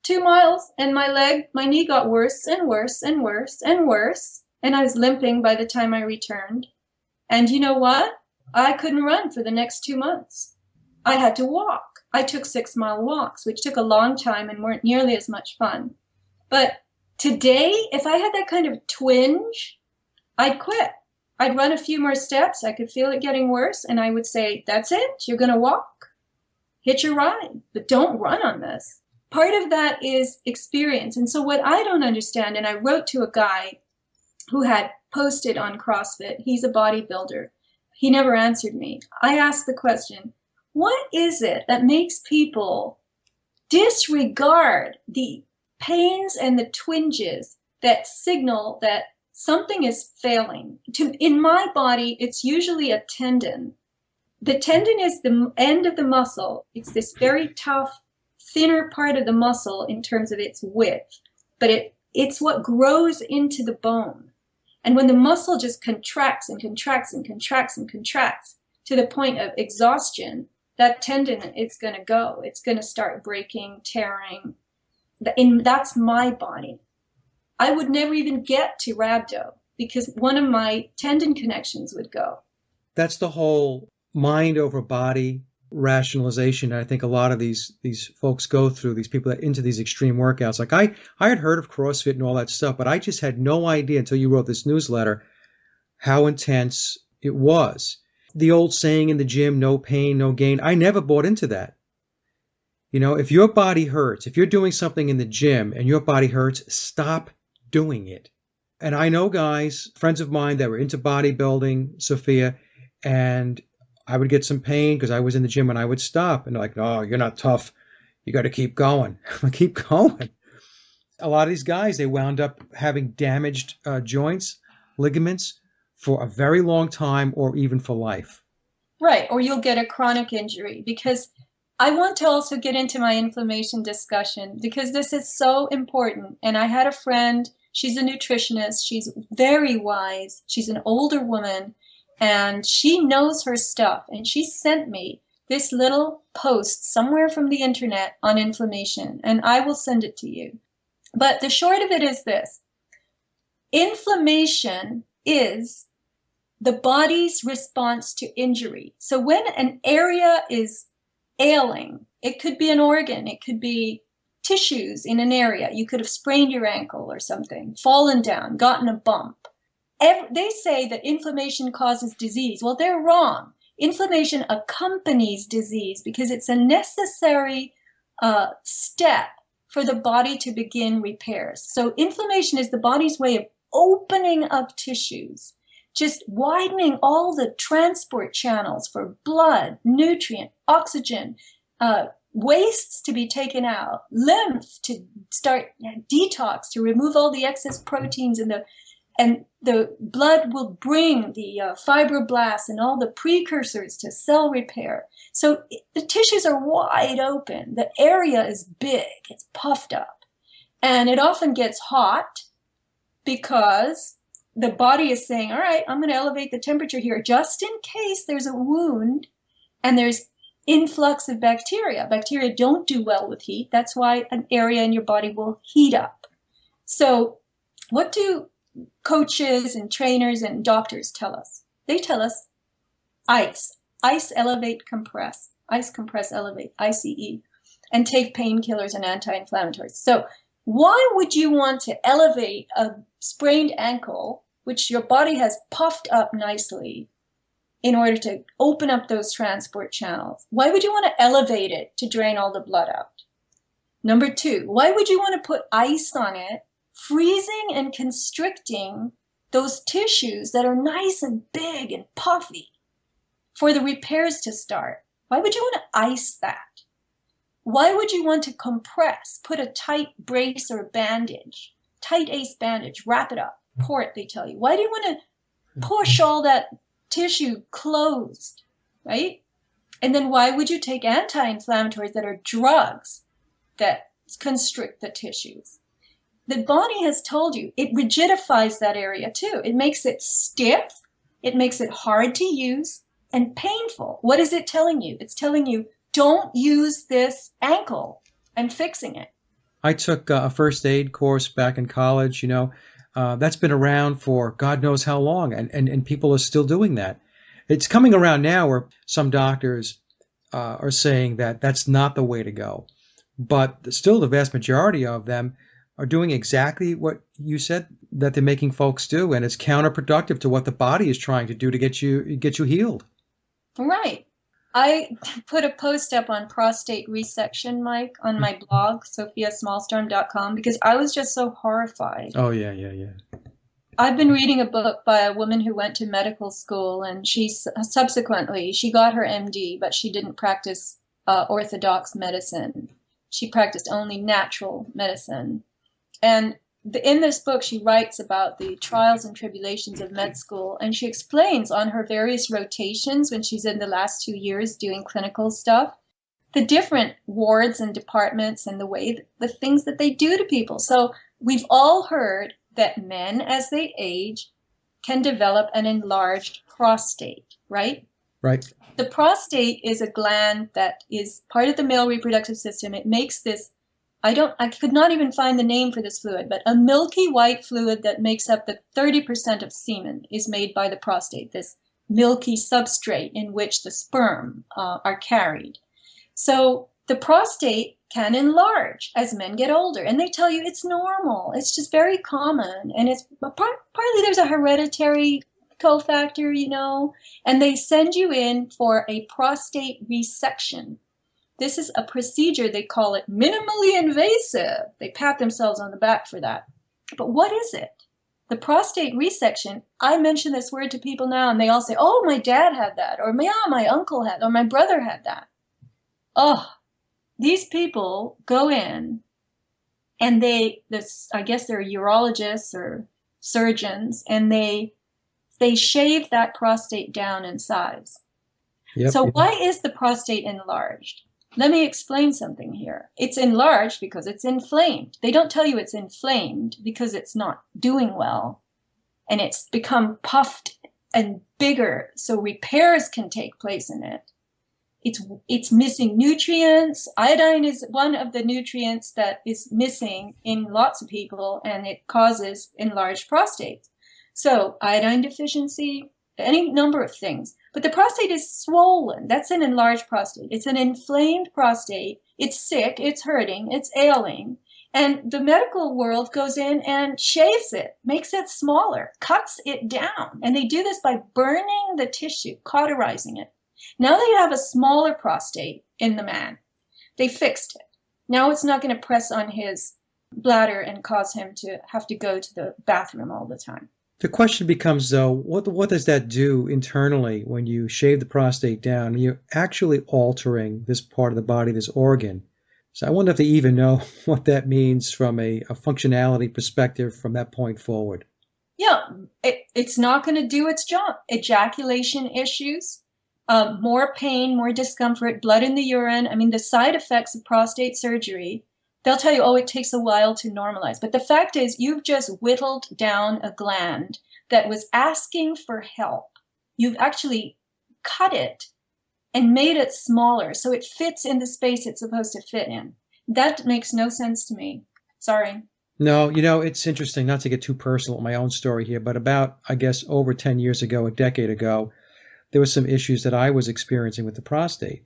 2 miles, and my knee got worse and worse and worse and worse, and I was limping by the time I returned. And you know what? I couldn't run for the next 2 months. I had to walk. I took 6-mile walks, which took a long time and weren't nearly as much fun. But today, if I had that kind of twinge, I'd quit. I'd run a few more steps. I could feel it getting worse, and I would say, that's it, you're going to walk. Hitch a ride, but don't run on this. Part of that is experience. And so what I don't understand, and I wrote to a guy who had posted on CrossFit, he's a bodybuilder. He never answered me. I asked the question, what is it that makes people disregard the pains and the twinges that signal that something is failing? In my body, it's usually a tendon. The tendon is the end of the muscle. It's this very tough, thinner part of the muscle in terms of its width, but it's what grows into the bone. And when the muscle just contracts and contracts and contracts and contracts to the point of exhaustion, that tendon, it's going to go. It's going to start breaking, tearing. That's my body. I would never even get to rhabdo because one of my tendon connections would go. That's the whole mind over body rationalization I think a lot of these folks go through, these people that into these extreme workouts. Like I had heard of CrossFit and all that stuff, but I just had no idea until you wrote this newsletter how intense it was. The old saying in the gym, no pain, no gain. I never bought into that. You know, if your body hurts, if you're doing something in the gym and your body hurts, stop doing it. And I know guys, friends of mine that were into bodybuilding, Sophia, and I would get some pain because I was in the gym and I would stop. And they're like, oh, you're not tough. You got to keep going. Keep going. A lot of these guys, they wound up having damaged joints, ligaments for a very long time or even for life. Right. Or you'll get a chronic injury, because I want to also get into my inflammation discussion because this is so important. And I had a friend, she's a nutritionist. She's very wise. She's an older woman and she knows her stuff. And she sent me this little post somewhere from the internet on inflammation, and I will send it to you. But the short of it is this: inflammation is the body's response to injury. So when an area is ailing, it could be an organ, it could be tissues in an area. You could have sprained your ankle or something, fallen down, gotten a bump. They say that inflammation causes disease. Well, they're wrong. Inflammation accompanies disease because it's a necessary step for the body to begin repairs. So inflammation is the body's way of opening up tissues, just widening all the transport channels for blood, nutrient, oxygen, wastes to be taken out, lymph to start detox, to remove all the excess proteins and the blood will bring the fibroblasts and all the precursors to cell repair. So the tissues are wide open. The area is big. It's puffed up. And it often gets hot because the body is saying, all right, I'm going to elevate the temperature here just in case there's a wound and there's influx of bacteria. Bacteria don't do well with heat. That's why an area in your body will heat up. So what do coaches and trainers and doctors tell us? They tell us ice. Ice, elevate, compress. Ice, compress, elevate, ICE. And take painkillers and anti-inflammatories. So why would you want to elevate a sprained ankle, which your body has puffed up nicely, in order to open up those transport channels? Why would you want to elevate it to drain all the blood out? Number two, why would you want to put ice on it, freezing and constricting those tissues that are nice and big and puffy for the repairs to start? Why would you want to ice that? Why would you want to compress, put a tight brace or bandage, tight ace bandage, wrap it up, pour it, they tell you? Why do you want to push all that tissue closed, right? And then why would you take anti-inflammatories that are drugs that constrict the tissues? The body has told you it rigidifies that area too. It makes it stiff, it makes it hard to use and painful. What is it telling you? It's telling you, don't use this ankle. I'm fixing it. I took a first aid course back in college, you know. That's been around for God knows how long, and people are still doing that. It's coming around now where some doctors are saying that that's not the way to go. But still the vast majority of them are doing exactly what you said that they're making folks do, and it's counterproductive to what the body is trying to do to get you healed. Right. I put a post up on prostate resection, Mike, on my blog, sofiasmallstorm.com, because I was just so horrified. Oh, yeah. I've been reading a book by a woman who went to medical school, and she subsequently, she got her MD, but she didn't practice orthodox medicine. She practiced only natural medicine. And in this book, she writes about the trials and tribulations of med school, and she explains on her various rotations when she's in the last 2 years doing clinical stuff, the different wards and departments and the things that they do to people. So we've all heard that men, as they age, can develop an enlarged prostate, right? Right. The prostate is a gland that is part of the male reproductive system. It makes this, I could not even find the name for this fluid, but a milky white fluid that makes up the 30% of semen is made by the prostate, this milky substrate in which the sperm are carried. So the prostate can enlarge as men get older, and they tell you it's normal. It's just very common, and it's partly there's a hereditary cofactor, and they send you in for a prostate resection. This is a procedure, they call it minimally invasive. They pat themselves on the back for that. But what is it? The prostate resection, I mention this word to people now, and they all say, oh, my dad had that, or yeah, my uncle had, or my brother had that. Oh, these people go in, and I guess they're urologists or surgeons, and they shave that prostate down in size. Yep. So why is the prostate enlarged? Let me explain something here. It's enlarged because it's inflamed. They don't tell you it's inflamed because it's not doing well, and it's become puffed and bigger so repairs can take place in it. It's missing nutrients. Iodine is one of the nutrients that is missing in lots of people, and it causes enlarged prostates. So iodine deficiency, any number of things. But the prostate is swollen. That's an enlarged prostate. It's an inflamed prostate. It's sick. It's hurting. It's ailing. And the medical world goes in and shaves it, makes it smaller, cuts it down. And they do this by burning the tissue, cauterizing it. Now they have a smaller prostate in the man. They fixed it. Now it's not going to press on his bladder and cause him to have to go to the bathroom all the time. The question becomes, though, what does that do internally when you shave the prostate down? You're actually altering this part of the body, this organ. So I wonder if they even know what that means from a functionality perspective from that point forward. Yeah, it's not going to do its job. Ejaculation issues, more pain, more discomfort, blood in the urine. I mean, the side effects of prostate surgery, they'll tell you, oh, it takes a while to normalize. But the fact is, you've just whittled down a gland that was asking for help. You've actually cut it and made it smaller so it fits in the space it's supposed to fit in. That makes no sense to me. Sorry. No, it's interesting, not to get too personal with my own story here, but about, I guess, over 10 years ago, a decade ago, there were some issues that I was experiencing with the prostate.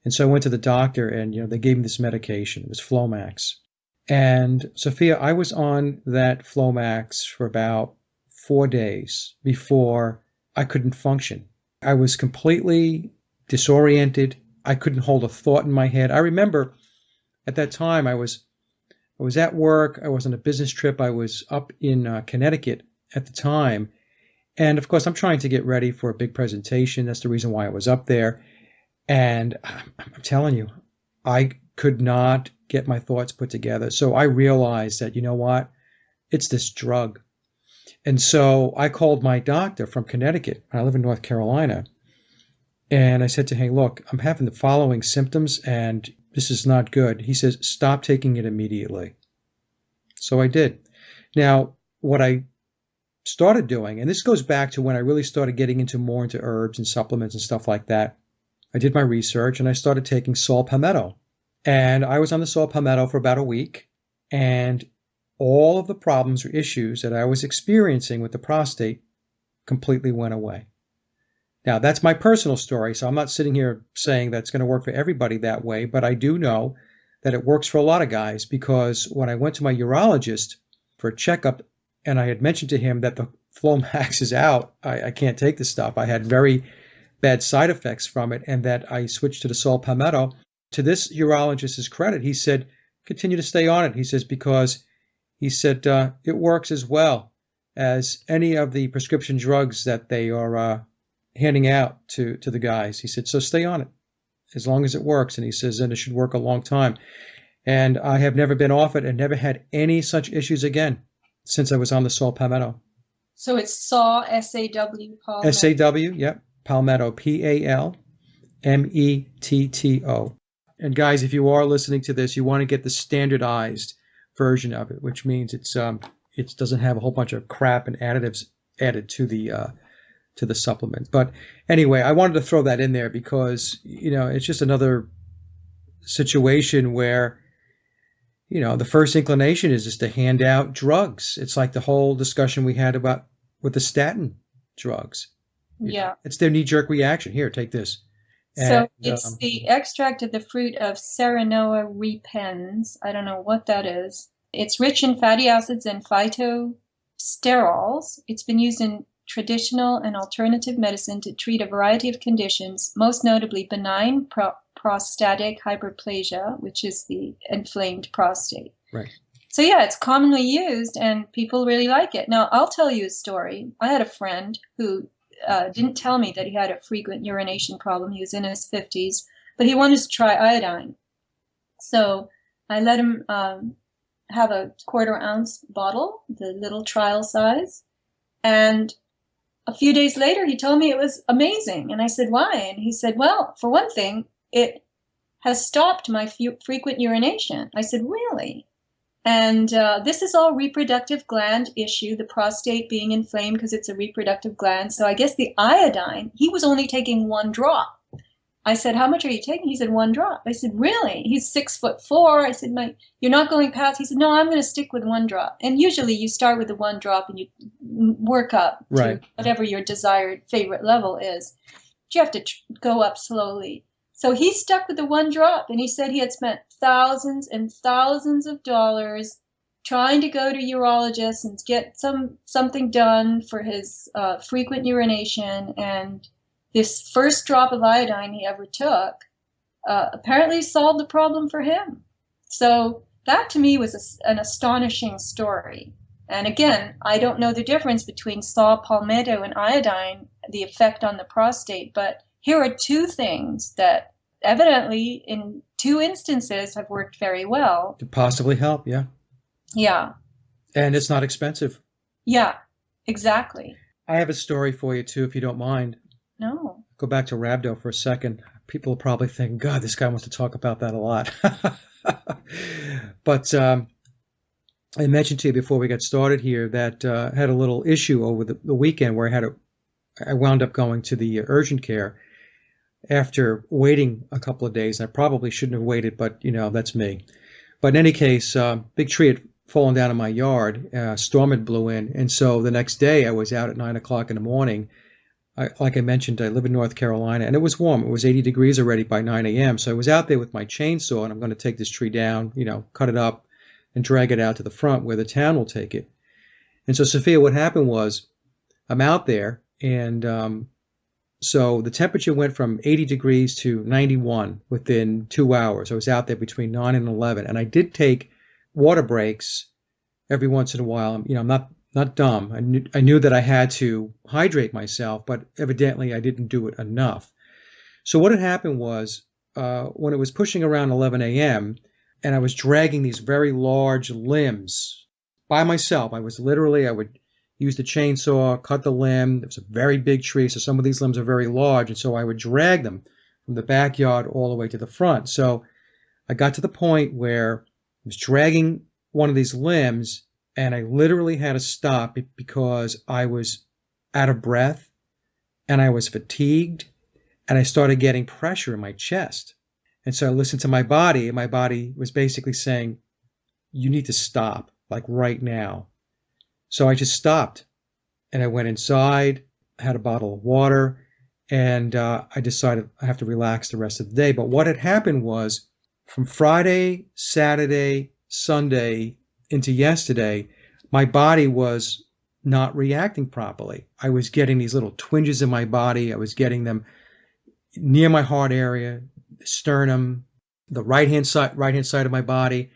And so I went to the doctor, and they gave me this medication. It was Flomax. And Sofia, I was on that Flomax for about 4 days before I couldn't function. I was completely disoriented. I couldn't hold a thought in my head. I remember at that time I was at work. I was on a business trip. I was up in Connecticut at the time. And of course, I'm trying to get ready for a big presentation. That's the reason why I was up there. And I'm telling you, I could not get my thoughts put together. So I realized that, you know what? It's this drug. And so I called my doctor from Connecticut. I live in North Carolina. And I said to him, look, I'm having the following symptoms, and this is not good. He says, stop taking it immediately. So I did. Now, what I started doing, and this goes back to when I really started getting more into herbs and supplements and stuff like that. I did my research, and I started taking saw palmetto. And I was on the saw palmetto for about a week, and all of the problems or issues that I was experiencing with the prostate completely went away. Now, that's my personal story, so I'm not sitting here saying that's going to work for everybody that way, but I do know that it works for a lot of guys, because when I went to my urologist for a checkup, and I had mentioned to him that the Flomax is out, I can't take this stuff. I had very bad side effects from it, and that I switched to the saw palmetto. To this urologist's credit, he said, continue to stay on it. He says, because he said it works as well as any of the prescription drugs that they are handing out to the guys. He said, so stay on it as long as it works. And he says, and it should work a long time. And I have never been off it and never had any such issues again since I was on the saw palmetto. So it's saw, S-A-W, palmetto. S-A-W, yep. Palmetto, P-A-L-M-E-T-T-O. And guys, if you are listening to this, you want to get the standardized version of it, which means it doesn't have a whole bunch of crap and additives added to the supplement. But anyway, I wanted to throw that in there because, it's just another situation where, the first inclination is just to hand out drugs. It's like the whole discussion we had about with the statin drugs. Yeah. It's their knee-jerk reaction. Here, take this. And So it's the extract of the fruit of Serenoa repens. I don't know what that is. It's rich in fatty acids and phytosterols. It's been used in traditional and alternative medicine to treat a variety of conditions, most notably benign prostatic hyperplasia, which is the inflamed prostate. right. So yeah, it's commonly used and people really like it. Now, I'll tell you a story. I had a friend who didn't tell me that he had a frequent urination problem. He was in his 50s, but he wanted to try iodine. So I let him have a 1/4 ounce bottle, the little trial size. And a few days later, he told me it was amazing. And I said, why? And he said, well, for one thing, it has stopped my frequent urination. I said, really? And this is all reproductive gland issue, the prostate being inflamed because it's a reproductive gland. So I guess the iodine, he was only taking 1 drop. I said, how much are you taking? He said, 1 drop. I said, really? He's 6'4". I said, you're not going past? He said, no, I'm going to stick with 1 drop. And usually you start with the 1 drop and you work up to whatever your desired favorite level is. But you have to go up slowly. So he stuck with the 1 drop, and he said he had spent thousands and thousands of dollars trying to go to urologists and get something done for his frequent urination. And this first drop of iodine he ever took apparently solved the problem for him. So that to me was an astonishing story. And again, I don't know the difference between saw palmetto and iodine, the effect on the prostate, but here are 2 things that evidently in 2 instances have worked very well. To possibly help, yeah. Yeah. And it's not expensive. Yeah, exactly. I have a story for you too, if you don't mind. No. Go back to rhabdo for a second. People will probably think, God, this guy wants to talk about that a lot. But I mentioned to you before we got started here that I had a little issue over the weekend where I wound up going to the urgent care after waiting a couple of days. I probably shouldn't have waited, but that's me. But in any case, big tree had fallen down in my yard. Storm had blew in, and so the next day I was out at 9 o'clock in the morning. Like I mentioned, I live in North Carolina, and it was warm. It was 80 degrees already by 9 a.m. So I was out there with my chainsaw, and I'm going to take this tree down, cut it up, and drag it out to the front where the town will take it. And so, Sophia, what happened was I'm out there, and so the temperature went from 80 degrees to 91 within 2 hours. I was out there between 9 and 11, and I did take water breaks every once in a while. I'm not dumb. I knew that I had to hydrate myself, but evidently I didn't do it enough. So what had happened was when it was pushing around 11 a.m. and I was dragging these very large limbs by myself, I would use the chainsaw, cut the limb. It was a very big tree, so some of these limbs are very large, and so I would drag them from the backyard all the way to the front. So I got to the point where I was dragging one of these limbs, and I literally had to stop because I was out of breath, and I was fatigued, and I started getting pressure in my chest. And so I listened to my body, and my body was basically saying, you need to stop, like right now. So I just stopped, and I went inside, had a bottle of water, and I decided I have to relax the rest of the day. But what had happened was from Friday, Saturday, Sunday into yesterday, my body was not reacting properly. I was getting these little twinges in my body. I was getting them near my heart area, the sternum, the right-hand side of my body,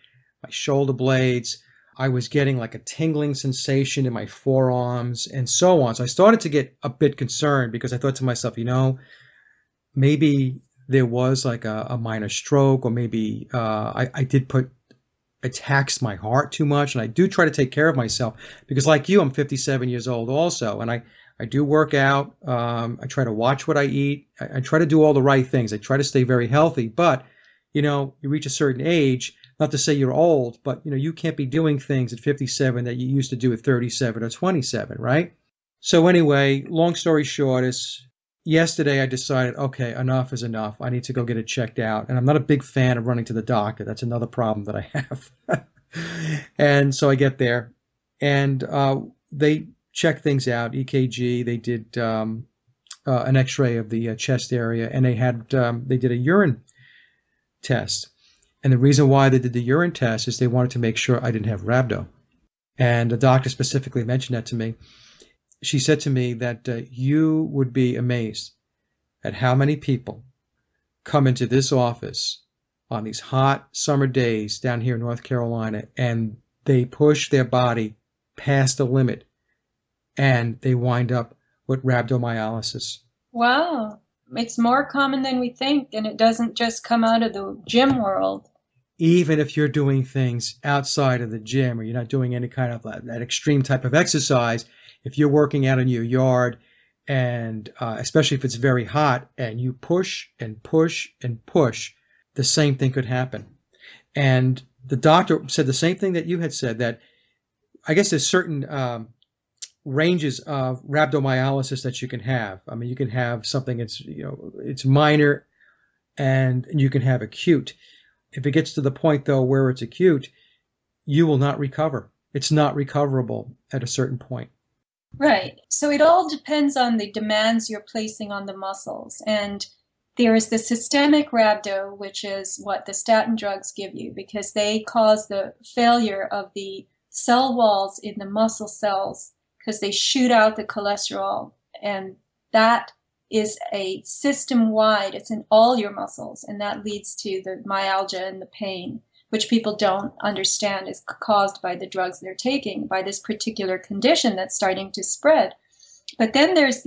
my shoulder blades. I was getting like a tingling sensation in my forearms and so on. So I started to get a bit concerned because I thought to myself, maybe there was like a minor stroke, or maybe I taxed my heart too much. And I do try to take care of myself because like you, I'm 57 years old also. And I do work out. I try to watch what I eat. I try to do all the right things. I try to stay very healthy. But, you reach a certain age, not to say you're old, but, you can't be doing things at 57 that you used to do at 37 or 27, right? So anyway, long story short is yesterday I decided, okay, enough is enough. I need to go get it checked out. And I'm not a big fan of running to the doctor. That's another problem that I have. And so I get there, and they check things out, EKG. They did an X-ray of the chest area, and they did a urine test. And the reason why they did the urine test is they wanted to make sure I didn't have rhabdo. And the doctor specifically mentioned that to me. She said to me that you would be amazed at how many people come into this office on these hot summer days down here in North Carolina, and they push their body past the limit, and they wind up with rhabdomyolysis. Wow. It's more common than we think, and it doesn't just come out of the gym world. Even if you're doing things outside of the gym or you're not doing any kind of that extreme type of exercise, if you're working out in your yard, and especially if it's very hot and you push and push and push, the same thing could happen. And the doctor said the same thing that you had said, that I guess there's certain ranges of rhabdomyolysis that you can have. I mean, you can have something that's, it's minor, and you can have acute. If it gets to the point, though, where it's acute, you will not recover. It's not recoverable at a certain point. Right. So it all depends on the demands you're placing on the muscles. And there is the systemic rhabdo, which is what the statin drugs give you, because they cause the failure of the cell walls in the muscle cells because they shoot out the cholesterol. And that is a system-wide, it's in all your muscles, and that leads to the myalgia and the pain, which people don't understand is caused by the drugs they're taking, by this particular condition that's starting to spread. But then there's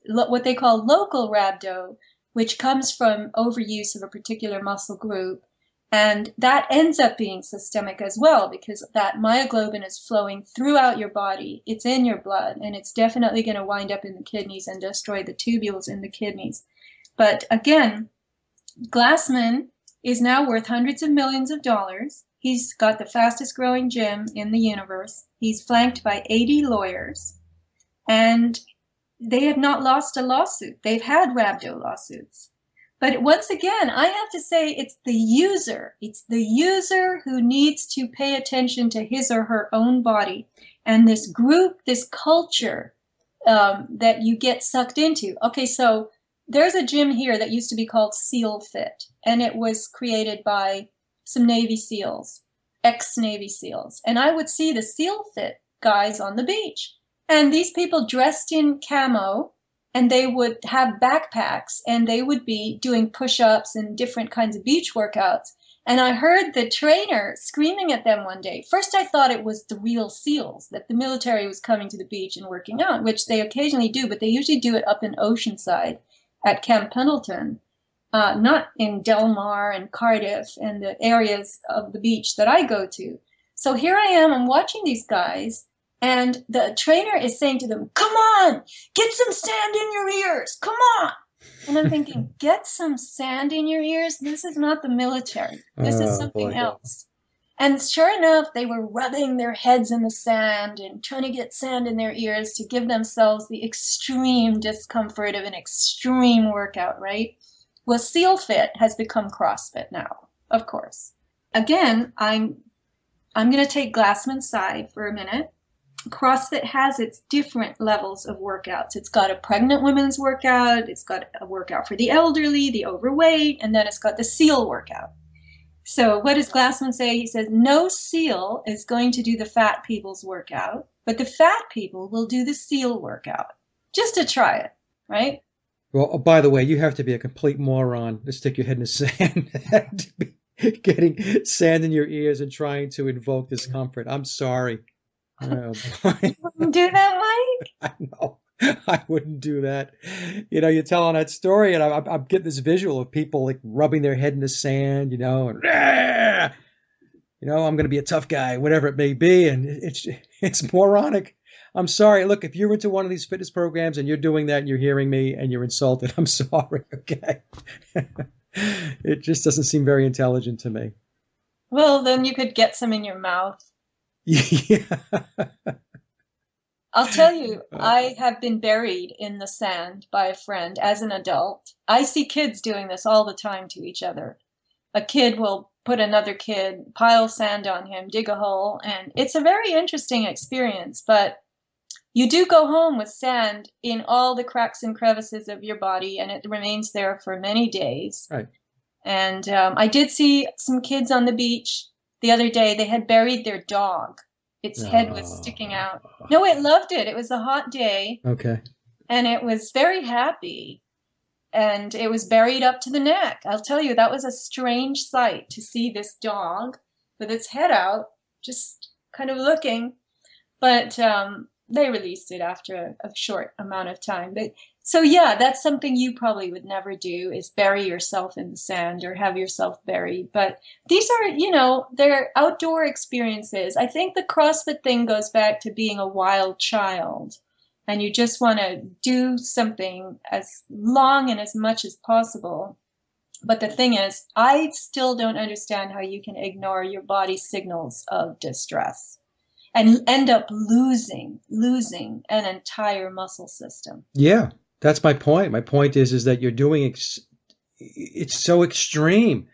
what they call local rhabdo, which comes from overuse of a particular muscle group. And that ends up being systemic as well, because that myoglobin is flowing throughout your body. It's in your blood, and it's definitely going to wind up in the kidneys and destroy the tubules in the kidneys. But again, Glassman is now worth hundreds of millions of dollars. He's got the fastest growing gym in the universe. He's flanked by 80 lawyers, and they have not lost a lawsuit. They've had rhabdo lawsuits. But once again, I have to say it's the user. It's the user who needs to pay attention to his or her own body. And this group, this culture that you get sucked into. Okay, so there's a gym here that used to be called SEAL Fit, and it was created by some Navy SEALs, ex-Navy SEALs. And I would see the SEAL Fit guys on the beach. And these people dressed in camo, and they would have backpacks, and they would be doing push-ups and different kinds of beach workouts. And I heard the trainer screaming at them one day. First, I thought it was the real SEALs, that the military was coming to the beach and working out, which they occasionally do, but they usually do it up in Oceanside at Camp Pendleton, not in Del Mar and Cardiff and the areas of the beach that I go to. So here I am, I'm watching these guys, and the trainer is saying to them, "Come on, get some sand in your ears, come on." And I'm thinking, get some sand in your ears? This is not the military. This is something else. And sure enough, they were rubbing their heads in the sand and trying to get sand in their ears to give themselves the extreme discomfort of an extreme workout, right? Well, SEAL Fit has become CrossFit now, of course. Again, I'm going to take Glassman's side for a minute. CrossFit has its different levels of workouts. It's got a pregnant women's workout, it's got a workout for the elderly, the overweight, and then it's got the SEAL workout. So what does Glassman say? He says, no SEAL is going to do the fat people's workout, but the fat people will do the SEAL workout, just to try it, right? Well, by the way, you have to be a complete moron to stick your head in the sand and be getting sand in your ears and trying to invoke discomfort. I'm sorry. Oh, you wouldn't do that, Mike? I know. I wouldn't do that. You're telling that story, and I'm getting this visual of people like rubbing their head in the sand, and I'm going to be a tough guy, whatever it may be, and it's moronic. I'm sorry. Look, if you're into one of these fitness programs and you're doing that and you're hearing me and you're insulted, I'm sorry. Okay, it just doesn't seem very intelligent to me. Well, then you could get some in your mouth. Yeah. I'll tell you, I have been buried in the sand by a friend as an adult. I see kids doing this all the time to each other. A kid will put another kid, pile sand on him, dig a hole, and it's a very interesting experience. But You do go home with sand in all the cracks and crevices of your body, and it remains there for many days. Right. And I did see some kids on the beach the other day. They had buried their dog. Its head was sticking out. No, it loved it. It was a hot day. Okay. And it was very happy. And it was buried up to the neck. I'll tell you, that was a strange sight to see this dog with its head out, just kind of looking. But they released it after a short amount of time. But so yeah, that's something you probably would never do, is bury yourself in the sand or have yourself buried. But these are, they're outdoor experiences. I think the CrossFit thing goes back to being a wild child. And you just want to do something as long and as much as possible. But the thing is, I still don't understand how you can ignore your body's signals of distress and end up losing an entire muscle system. Yeah, that's my point. My point is that you're doing it's so extreme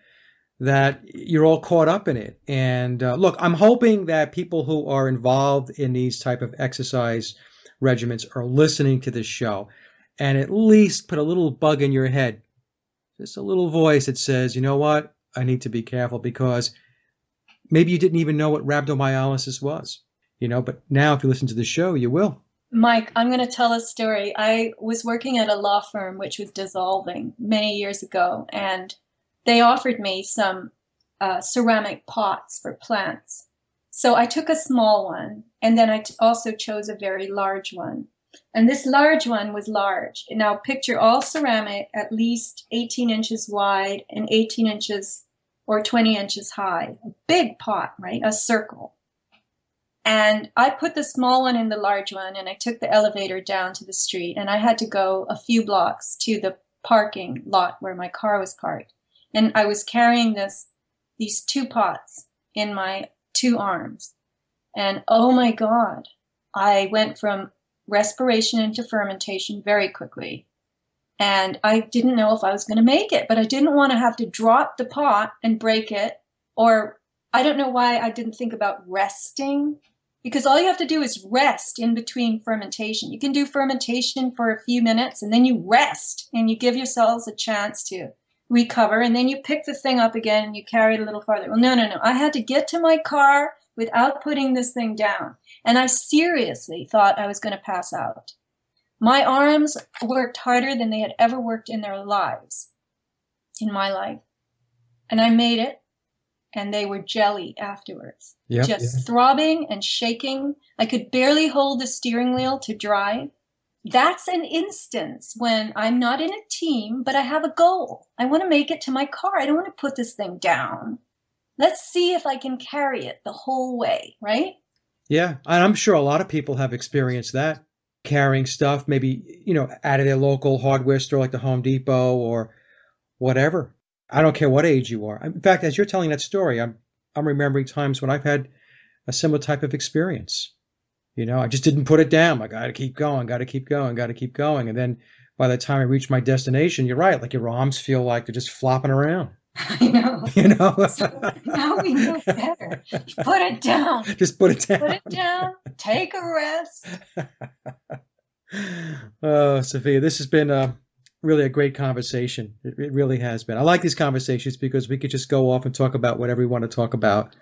that you're all caught up in it. And look, I'm hoping that people who are involved in these type of exercise regimens are listening to this show and at least put a little bug in your head, just a little voice that says, you know what, I need to be careful, because maybe you didn't even know what rhabdomyolysis was, but now if you listen to the show, you will. Mike, I'm going to tell a story. I was working at a law firm which was dissolving many years ago, and they offered me some ceramic pots for plants. So I took a small one, and then I also chose a very large one. And this large one was large. Now picture all ceramic, at least 18 inches wide and 18 inches or 20 inches high. A big pot, right? A circle. And I put the small one in the large one, and I took the elevator down to the street, and I had to go a few blocks to the parking lot where my car was parked. And I was carrying these two pots in my two arms. And oh my God, I went from respiration into fermentation very quickly. And I didn't know if I was going to make it, but I didn't want to have to drop the pot and break it. Or I don't know why I didn't think about resting, because all you have to do is rest in between fermentation. You can do fermentation for a few minutes and then you rest and you give yourselves a chance to recover, and then you pick the thing up again and you carry it a little farther. Well, no. I had to get to my car without putting this thing down. And I seriously thought I was going to pass out. My arms worked harder than they had ever worked in their lives, in my life. And I made it, and they were jelly afterwards. Yep, just throbbing and shaking. I could barely hold the steering wheel to drive. That's an instance when I'm not in a team, but I have a goal. I want to make it to my car. I don't want to put this thing down. Let's see if I can carry it the whole way, right? Yeah, and I'm sure a lot of people have experienced that, carrying stuff, maybe, out of their local hardware store like the Home Depot or whatever. I don't care what age you are. In fact, as you're telling that story, I'm remembering times when I've had a similar type of experience. I just didn't put it down. I got to keep going, got to keep going, got to keep going. And then by the time I reach my destination, you're right, like your arms feel like they're just flopping around. I know. So now we know better. Put it down. Just put it down. Put it down. Take a rest. Oh, Sofia, this has been really a great conversation. It really has been. I like these conversations because we could just go off and talk about whatever we want to talk about.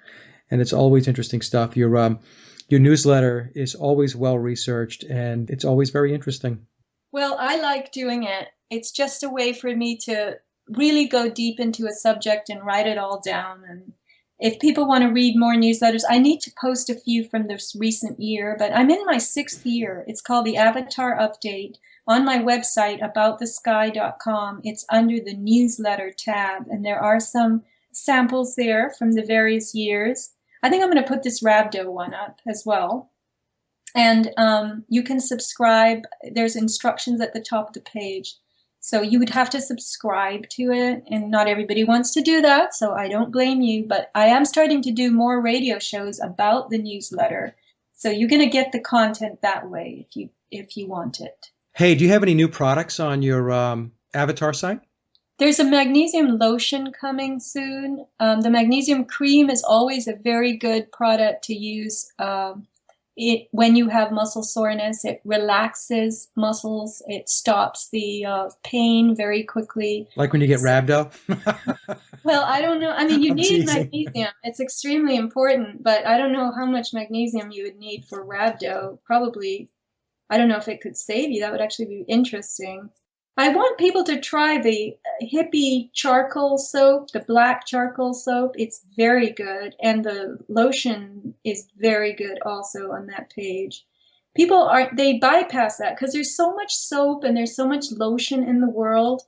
And it's always interesting stuff. Your newsletter is always well researched, and it's always very interesting. Well, I like doing it. It's just a way for me to really go deep into a subject and write it all down. And if people want to read more newsletters, I need to post a few from this recent year, but I'm in my 6th year. It's called the Avatar Update. On my website, aboutthesky.com, it's under the newsletter tab, and there are some samples there from the various years. I think I'm going to put this Rhabdo one up as well. And you can subscribe. There's instructions at the top of the page. So you would have to subscribe to it, and not everybody wants to do that, so I don't blame you. But I am starting to do more radio shows about the newsletter. So you're going to get the content that way if you want it. Hey, do you have any new products on your Avatar site? There's a magnesium lotion coming soon. The magnesium cream is always a very good product to use when you have muscle soreness, it relaxes muscles. It stops the pain very quickly. Like when you get rhabdo? Well, I don't know. I mean, you I'm need teasing. magnesium. It's extremely important, but I don't know how much magnesium you would need for rhabdo. Probably, I don't know if it could save you. That would actually be interesting. I want people to try the hippie charcoal soap, the black charcoal soap. It's very good. And the lotion is very good also on that page. People they bypass that because there's so much soap and there's so much lotion in the world.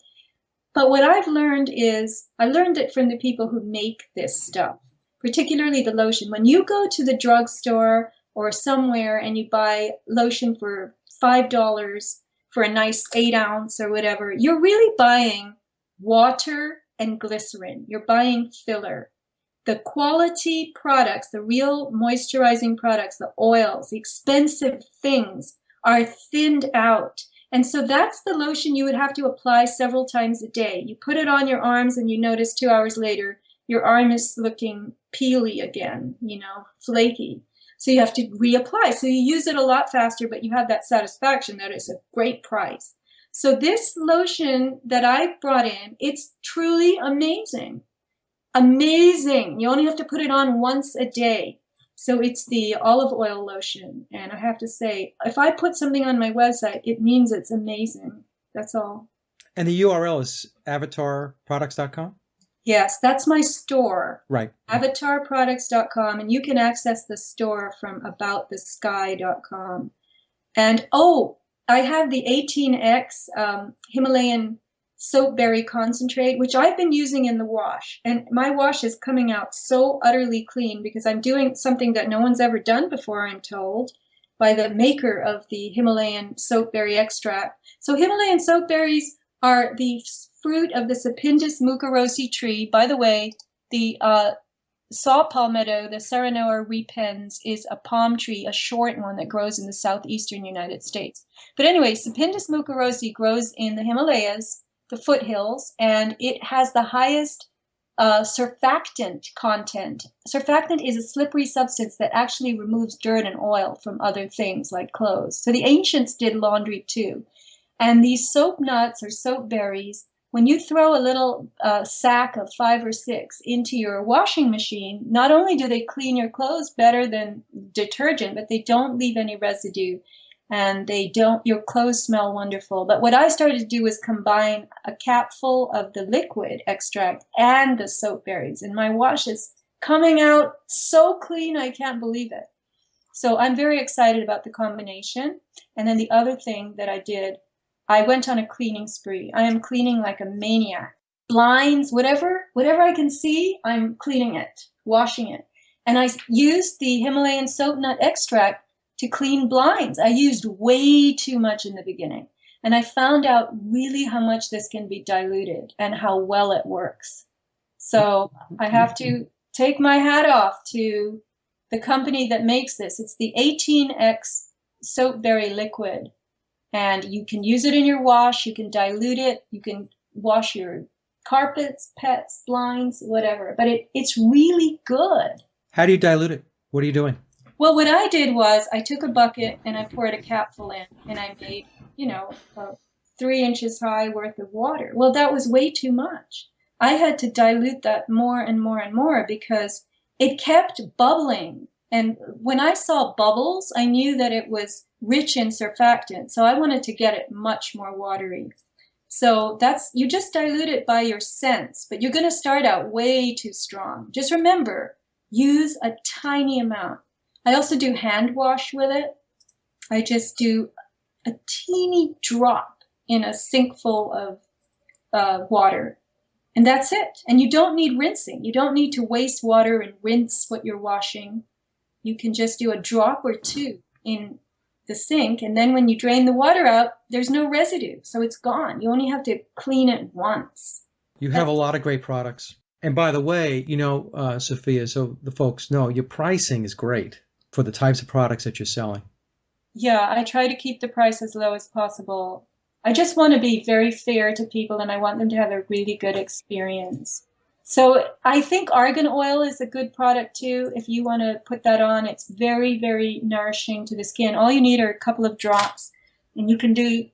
But what I've learned is, I learned it from the people who make this stuff, particularly the lotion. When you go to the drugstore or somewhere and you buy lotion for $5 for a nice 8 ounce or whatever, you're really buying water and glycerin. You're buying filler. The quality products, the real moisturizing products, the oils, the expensive things are thinned out. And so that's the lotion you would have to apply several times a day. You put it on your arms and you notice 2 hours later, your arm is looking peely again, flaky. So you have to reapply. So you use it a lot faster, but you have that satisfaction that it's a great price. So this lotion that I brought in, it's truly amazing. Amazing. You only have to put it on once a day. So it's the olive oil lotion. And I have to say, if I put something on my website, it means it's amazing. That's all. And the URL is avatarproducts.com? Yes, that's my store. Right. Avatarproducts.com. And you can access the store from aboutthesky.com. And I have the 18X Himalayan soapberry concentrate, which I've been using in the wash. And my wash is coming out so utterly clean because I'm doing something that no one's ever done before, I'm told, by the maker of the Himalayan soapberry extract. So Himalayan soapberries are the fruit of the Statins mucorosi tree. By the way, the saw palmetto, the Serenoa repens, is a palm tree, a short one that grows in the southeastern United States. But anyway, Statins mucorosi grows in the Himalayas, the foothills, and it has the highest surfactant content. Surfactant is a slippery substance that actually removes dirt and oil from other things like clothes. So the ancients did laundry too. And these soap nuts or soap berries, when you throw a little sack of 5 or 6 into your washing machine, not only do they clean your clothes better than detergent, but they don't leave any residue. And your clothes smell wonderful. But what I started to do was combine a capful of the liquid extract and the soap berries. And my wash is coming out so clean, I can't believe it. So I'm very excited about the combination. And then the other thing that I did, I went on a cleaning spree. I am cleaning like a maniac. Blinds, whatever I can see, I'm cleaning it, washing it. And I used the Himalayan soap nut extract to clean blinds. I used way too much in the beginning. And I found out really how much this can be diluted and how well it works. So I have to take my hat off to the company that makes this. It's the 18X soapberry liquid. And you can use it in your wash. You can dilute it. You can wash your carpets, pets, blinds, whatever. But it's really good. How do you dilute it? What are you doing? Well, what I did was I took a bucket and I poured a capful in and I made, 3 inches high worth of water. Well, that was way too much. I had to dilute that more and more and more because it kept bubbling. And when I saw bubbles, I knew that it was rich in surfactant. So I wanted to get it much more watery. So you just dilute it by your sense, but you're going to start out way too strong. Just remember, use a tiny amount. I also do hand wash with it. I just do a teeny drop in a sink full of water. And that's it. And you don't need rinsing. You don't need to waste water and rinse what you're washing. You can just do a drop or 2 in the sink. And then when you drain the water out, there's no residue. So it's gone. You only have to clean it once. You have a lot of great products. And by the way, Sofia, so the folks know, your pricing is great for the types of products that you're selling. Yeah, I try to keep the price as low as possible. I just want to be very fair to people and I want them to have a really good experience. So I think argan oil is a good product too. If you want to put that on, it's very, very nourishing to the skin. All you need are a couple of drops, and you can do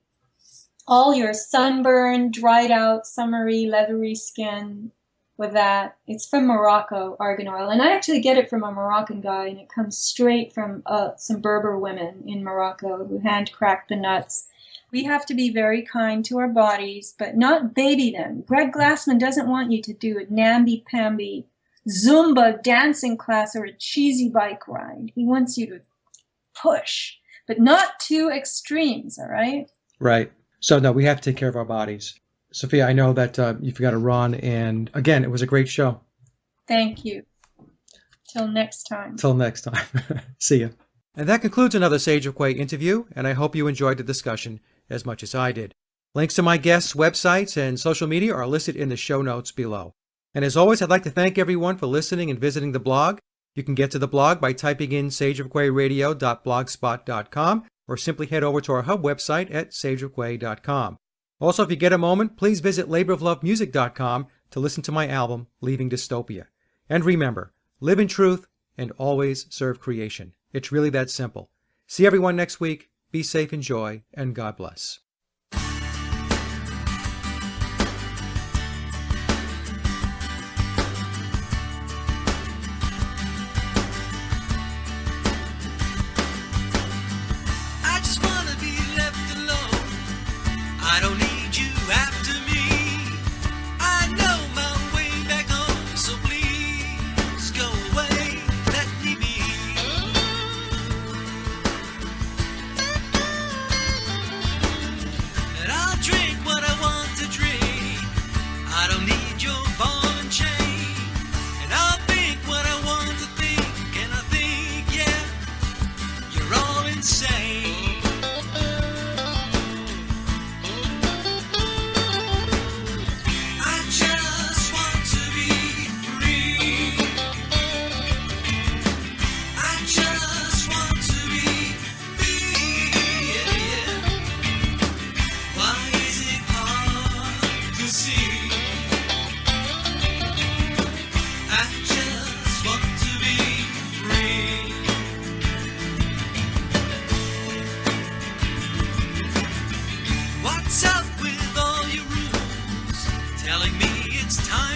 all your sunburn, dried out, summery, leathery skin with that. It's from Morocco, argan oil. And I actually get it from a Moroccan guy, and it comes straight from some Berber women in Morocco who hand crack the nuts. We have to be very kind to our bodies, but not baby them. Greg Glassman doesn't want you to do a namby-pamby Zumba dancing class or a cheesy bike ride. He wants you to push, but not too extremes, all right? Right. So, no, we have to take care of our bodies. Sofia, I know that you've got to run, and again, it was a great show. Thank you. Till next time. Till next time. See ya. And that concludes another Sage of Quay interview, and I hope you enjoyed the discussion as much as I did. Links to my guests' websites and social media are listed in the show notes below. And as always, I'd like to thank everyone for listening and visiting the blog. You can get to the blog by typing in sageofquayradio.blogspot.com or simply head over to our hub website at sageofquay.com. Also, if you get a moment, please visit laboroflovemusic.com to listen to my album, Leaving Dystopia. And remember, live in truth and always serve creation. It's really that simple. See everyone next week. Be safe, enjoy, and God bless. I just wanna be left alone. I don't need you after me. I know my way back home, so please go away, let me be. And I'll drink what I want to drink. I don't need your ball and chain. And I'll think what I want to think. And I think, yeah, you're all insane. I just want to be free. I just want to be free. Yeah, yeah. Why is it hard to see? I just want to be free. What's up with all your rules? Telling me it's time